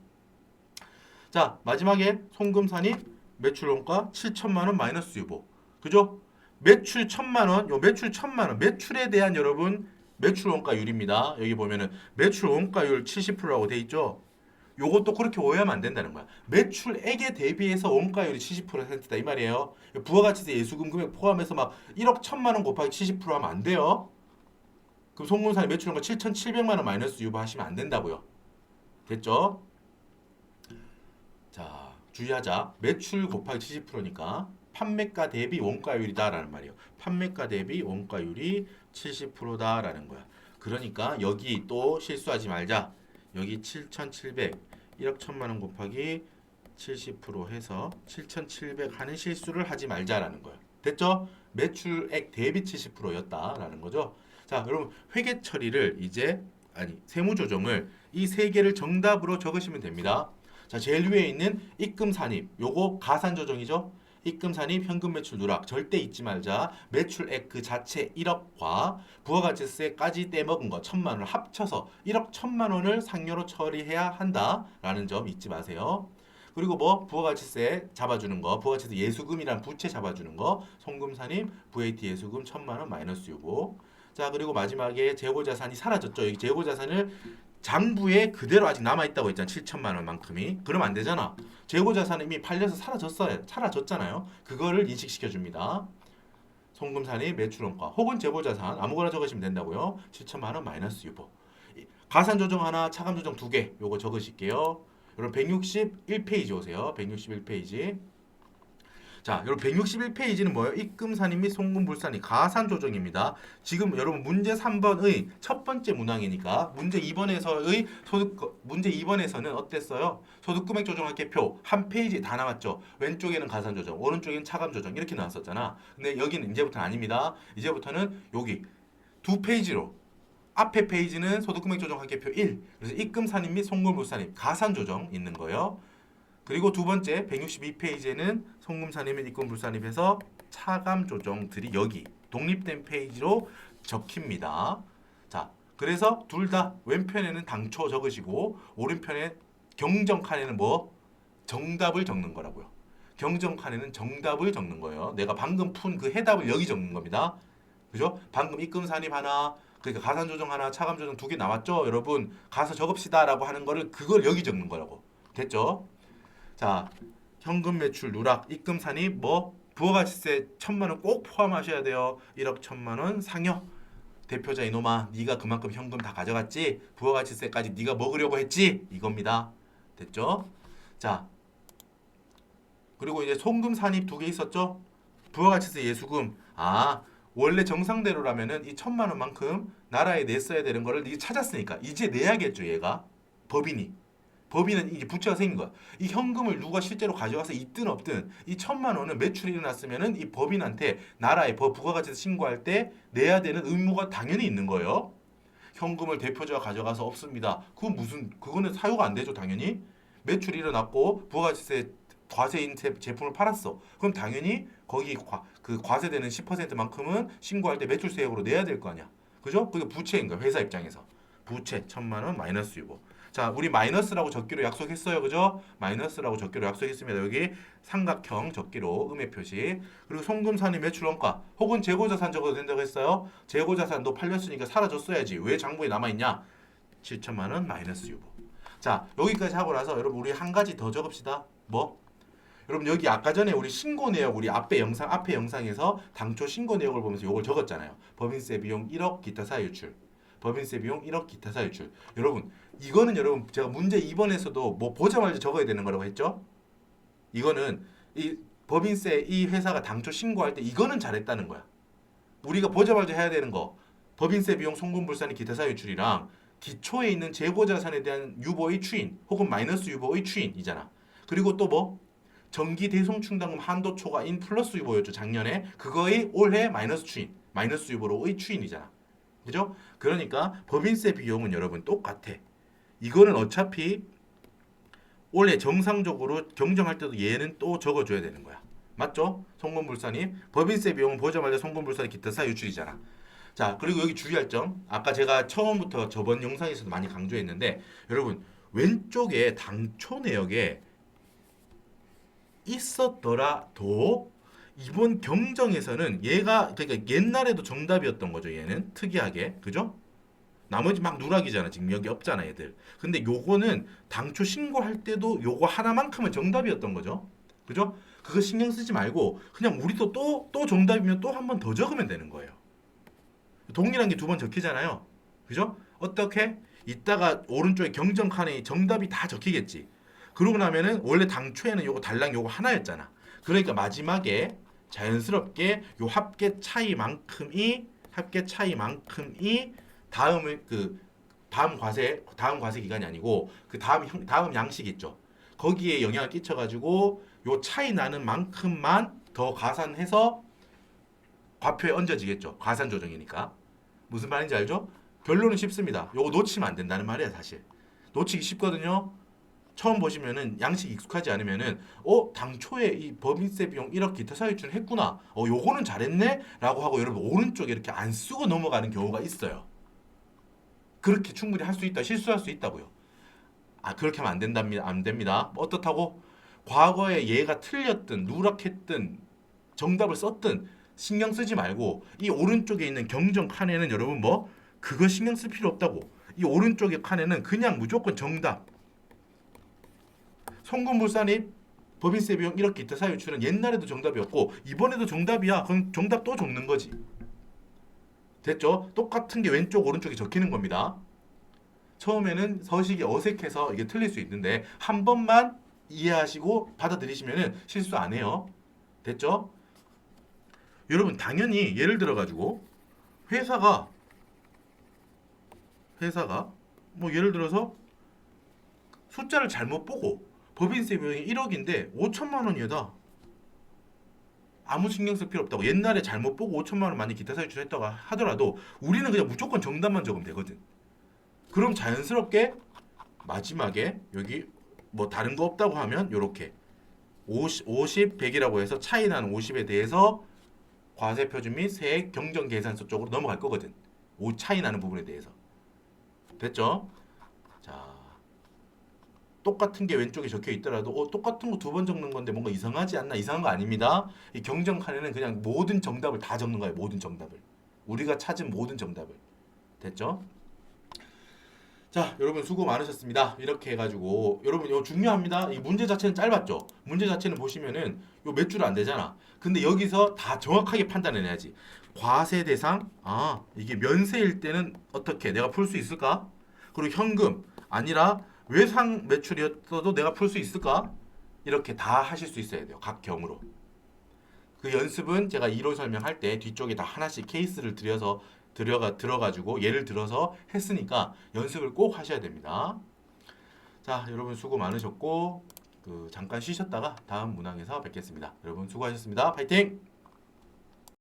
자, 마지막에 송금산이 매출 원가 7천만 원 마이너스 유보. 그죠? 매출 1천만 원, 요 매출 1천만 원, 매출에 대한 여러분 매출 원가율입니다. 여기 보면은 매출 원가율 70%라고 돼 있죠. 요것도 그렇게 오해하면 안 된다는 거야. 매출액에 대비해서 원가율이 70%다 이 말이에요. 부가가치세 예수금 금액 포함해서 막 1억 1천만 원 곱하기 70% 하면 안 돼요. 그럼 송금산이 매출 원가 7,700만 원 마이너스 유보하시면 안 된다고요. 됐죠? 자, 주의하자. 매출 곱하기 70%니까 판매가 대비 원가율이다라는 말이에요. 판매가 대비 원가율이 70%다라는 거야. 그러니까 여기 또 실수하지 말자. 여기 7,700 1억 1천만 원 곱하기 70% 해서 7,700 하는 실수를 하지 말자라는 거예요. 됐죠? 매출액 대비 70%였다라는 거죠. 자, 여러분 회계 처리를 이제 세무 조정을 이 세 개를 정답으로 적으시면 됩니다. 자, 제일 위에 있는 입금 산입. 요거 가산 조정이죠. 입금 산입 현금 매출 누락 절대 잊지 말자. 매출액 그 자체 1억과 부가가치세까지 떼먹은 거 1천만 원을 합쳐서 1억 1천만 원을 상여로 처리해야 한다라는 점 잊지 마세요. 그리고 뭐 부가가치세 잡아주는 거, 부가가치세 예수금이란 부채 잡아주는 거, 송금산입, VAT 예수금 1천만 원 마이너스 유보. 자, 그리고 마지막에 재고자산이 사라졌죠. 여기 재고자산을 장부에 그대로 아직 남아있다고 했잖아. 7천만 원만큼이. 그러면 안 되잖아. 재고자산은 이미 팔려서 사라졌잖아요. 그거를 인식시켜 줍니다. 송금산이 매출원가 혹은 재고자산 아무거나 적으시면 된다고요. 7천만 원 마이너스 유보. 가산 조정 하나, 차감 조정 두 개. 요거 적으실게요. 여러분 161페이지 오세요. 161페이지. 자, 여러분 161페이지는 뭐예요? 입금 산입 및 송금 불산입 가산 조정입니다. 지금 여러분 문제 3번의 첫 번째 문항이니까 문제 2번에서의 문제 2번에서는 어땠어요? 소득 금액 조정할 개표 한 페이지 다 나왔죠. 왼쪽에는 가산 조정, 오른쪽에는 차감 조정 이렇게 나왔었잖아. 근데 여기는 이제부터는 아닙니다. 이제부터는 여기 두 페이지로 앞에 페이지는 소득 금액 조정할 개표 1. 그래서 입금 산입 및 송금 불산입 가산 조정 있는 거예요. 그리고 두 번째 162페이지에는 송금산입 및 입금불산입에서 차감 조정들이 여기 독립된 페이지로 적힙니다. 자, 그래서 둘 다 왼편에는 당초 적으시고 오른편에 경정 칸에는 뭐 정답을 적는 거라고요. 경정 칸에는 정답을 적는 거예요. 내가 방금 푼 그 해답을 여기 적는 겁니다. 그죠? 방금 입금산입 하나, 그러니까 가산 조정 하나, 차감 조정 두 개 나왔죠? 여러분 가서 적읍시다라고 하는 거를 그걸 여기 적는 거라고. 됐죠? 자, 현금 매출 누락, 입금 산입, 뭐 부가가치세 1천만 원 꼭 포함하셔야 돼요. 1억 1천만 원 상여. 대표자 이놈아, 네가 그만큼 현금 다 가져갔지? 부가가치세까지 네가 먹으려고 했지? 이겁니다. 됐죠? 자, 그리고 이제 송금 산입 두 개 있었죠? 부가가치세 예수금. 아, 원래 정상대로라면은 이 1천만 원만큼 나라에 냈어야 되는 거를 이게 찾았으니까 이제 내야겠죠, 얘가. 법인이. 법인은 이제 부채가 생긴 거야. 이 현금을 누가 실제로 가져가서 있든 없든 이 1천만 원은 매출이 일어났으면은 이 법인한테 나라에 부가가치세 신고할 때 내야 되는 의무가 당연히 있는 거예요. 현금을 대표자가 가져가서 없습니다. 그거는 사유가 안 되죠, 당연히. 매출이 일어났고 부가가치세 과세인 제품을 팔았어. 그럼 당연히 거기 그 과세되는 10%만큼은 신고할 때 매출세액으로 내야 될 거 아니야. 그죠? 그게 부채인 거야, 회사 입장에서. 부채 1천만 원 마이너스 유보. 자, 우리 마이너스라고 적기로 약속했어요. 그죠? 마이너스라고 적기로 약속했습니다. 여기 삼각형 적기로 음의 표시. 그리고 송금산입 매출원가 혹은 재고자산 적어도 된다고 했어요. 재고자산도 팔렸으니까 사라졌어야지. 왜 장부에 남아있냐? 7천만 원 마이너스 유보. 자, 여기까지 하고 나서 여러분 우리 한 가지 더 적읍시다. 뭐? 여러분 여기 아까 전에 우리 신고 내역 우리 앞에 영상에서 당초 신고 내역을 보면서 이걸 적었잖아요. 법인세 비용 1억 기타 사유 유출. 법인세 비용 1억 기타 사유 유출. 여러분 이거는 여러분 제가 문제 2번에서도 뭐 보자마자 적어야 되는 거라고 했죠? 이거는 이 법인세 이 회사가 당초 신고할 때 이거는 잘했다는 거야. 우리가 보자마자 해야 되는 거 법인세 비용 송금불산의 기타 사유 유출이랑 기초에 있는 재고자산에 대한 유보의 추인 혹은 마이너스 유보의 추인이잖아. 그리고 또 뭐 정기 대송충당금 한도 초과인 플러스 유보였죠, 작년에. 그거의 올해 마이너스 추인, 마이너스 유보로의 추인이잖아. 그죠? 그러니까 법인세 비용은 여러분 똑같아. 이거는 어차피 원래 정상적으로 경정할 때도 얘는 또 적어줘야 되는 거야. 맞죠? 송금불산이 법인세 비용은 보자마자 송금불산이 기타 사유 유출이잖아. 자, 그리고 여기 주의할 점. 아까 제가 처음부터 저번 영상에서도 많이 강조했는데 여러분 왼쪽에 당초 내역에 있었더라도 이번 경정에서는 얘가 그러니까 옛날에도 정답이었던 거죠. 얘는 특이하게. 그죠? 나머지 막 누락이잖아. 지금 여기 없잖아, 얘들. 근데 요거는 당초 신고할 때도 요거 하나만큼은 정답이었던 거죠. 그죠? 그거 신경 쓰지 말고 그냥 우리도 또 정답이면 또 한 번 더 적으면 되는 거예요. 동일한 게 두 번 적히잖아요. 그죠? 어떻게? 이따가 오른쪽에 경정 칸에 정답이 다 적히겠지. 그러고 나면은 원래 당초에는 요거 달랑 요거 하나였잖아. 그러니까 마지막에 자연스럽게 요 합계 차이만큼이 다음에 그 다음 과세 기간이 아니고 그 다음 양식 있죠. 거기에 영향을 끼쳐가지고 요 차이 나는 만큼만 더 가산해서 과표에 얹어지겠죠. 가산 조정이니까. 무슨 말인지 알죠? 결론은 쉽습니다. 요거 놓치면 안 된다는 말이야, 사실. 놓치기 쉽거든요. 처음 보시면은 양식 익숙하지 않으면은 당초에 이 법인세 비용 1억 기타 사유치는 했구나. 요거는 잘했네라고 하고 여러분 오른쪽에 이렇게 안 쓰고 넘어가는 경우가 있어요. 그렇게 충분히 할 수 있다. 실수할 수 있다고요. 그렇게 하면 안 된답니다. 안 됩니다. 어떻다고? 과거에 얘가 틀렸든 누락했든 정답을 썼든 신경 쓰지 말고 이 오른쪽에 있는 경정 칸에는 여러분 뭐 그거 신경 쓸 필요 없다고. 이 오른쪽에 칸에는 그냥 무조건 정답. 송금불산입 법인세 비용 1억 기타 사유출은 옛날에도 정답이었고 이번에도 정답이야. 그럼 정답 또 적는 거지. 됐죠? 똑같은 게 왼쪽 오른쪽에 적히는 겁니다. 처음에는 서식이 어색해서 이게 틀릴 수 있는데 한 번만 이해하시고 받아들이시면은 실수 안 해요. 됐죠? 여러분 당연히 예를 들어 가지고 회사가 뭐 예를 들어서 숫자를 잘못 보고 법인세 비용이 1억인데 5천만 원이다. 아무 신경 쓸 필요 없다고. 옛날에 잘못 보고 5천만 원 많이 기타 사유출 했다고 하더라도 우리는 그냥 무조건 정답만 적으면 되거든. 그럼 자연스럽게 마지막에 여기 뭐 다른 거 없다고 하면 요렇게 50, 100이라고 해서 차이 나는 50에 대해서 과세 표준 및 세액 경정 계산서 쪽으로 넘어갈 거거든. 차이 나는 부분에 대해서. 됐죠? 자, 똑같은 게 왼쪽에 적혀 있더라도 똑같은 거 두 번 적는 건데 뭔가 이상하지 않나? 이상한 거 아닙니다. 이 경정 칸에는 그냥 모든 정답을 다 적는 거예요. 모든 정답을. 우리가 찾은 모든 정답을. 됐죠? 자, 여러분 수고 많으셨습니다. 이렇게 해가지고 여러분 이거 중요합니다. 이 문제 자체는 짧았죠. 문제 자체는 보시면은 요 몇 줄 안 되잖아. 근데 여기서 다 정확하게 판단해내야지. 과세 대상, 이게 면세일 때는 어떻게 내가 풀 수 있을까? 그리고 현금 아니라 외상 매출이었어도 내가 풀 수 있을까? 이렇게 다 하실 수 있어야 돼요. 각 경우로. 그 연습은 제가 1호 설명할 때 뒤쪽에 다 하나씩 케이스를 들어가지고 예를 들어서 했으니까 연습을 꼭 하셔야 됩니다. 자, 여러분 수고 많으셨고 잠깐 쉬셨다가 다음 문항에서 뵙겠습니다. 여러분 수고하셨습니다. 파이팅!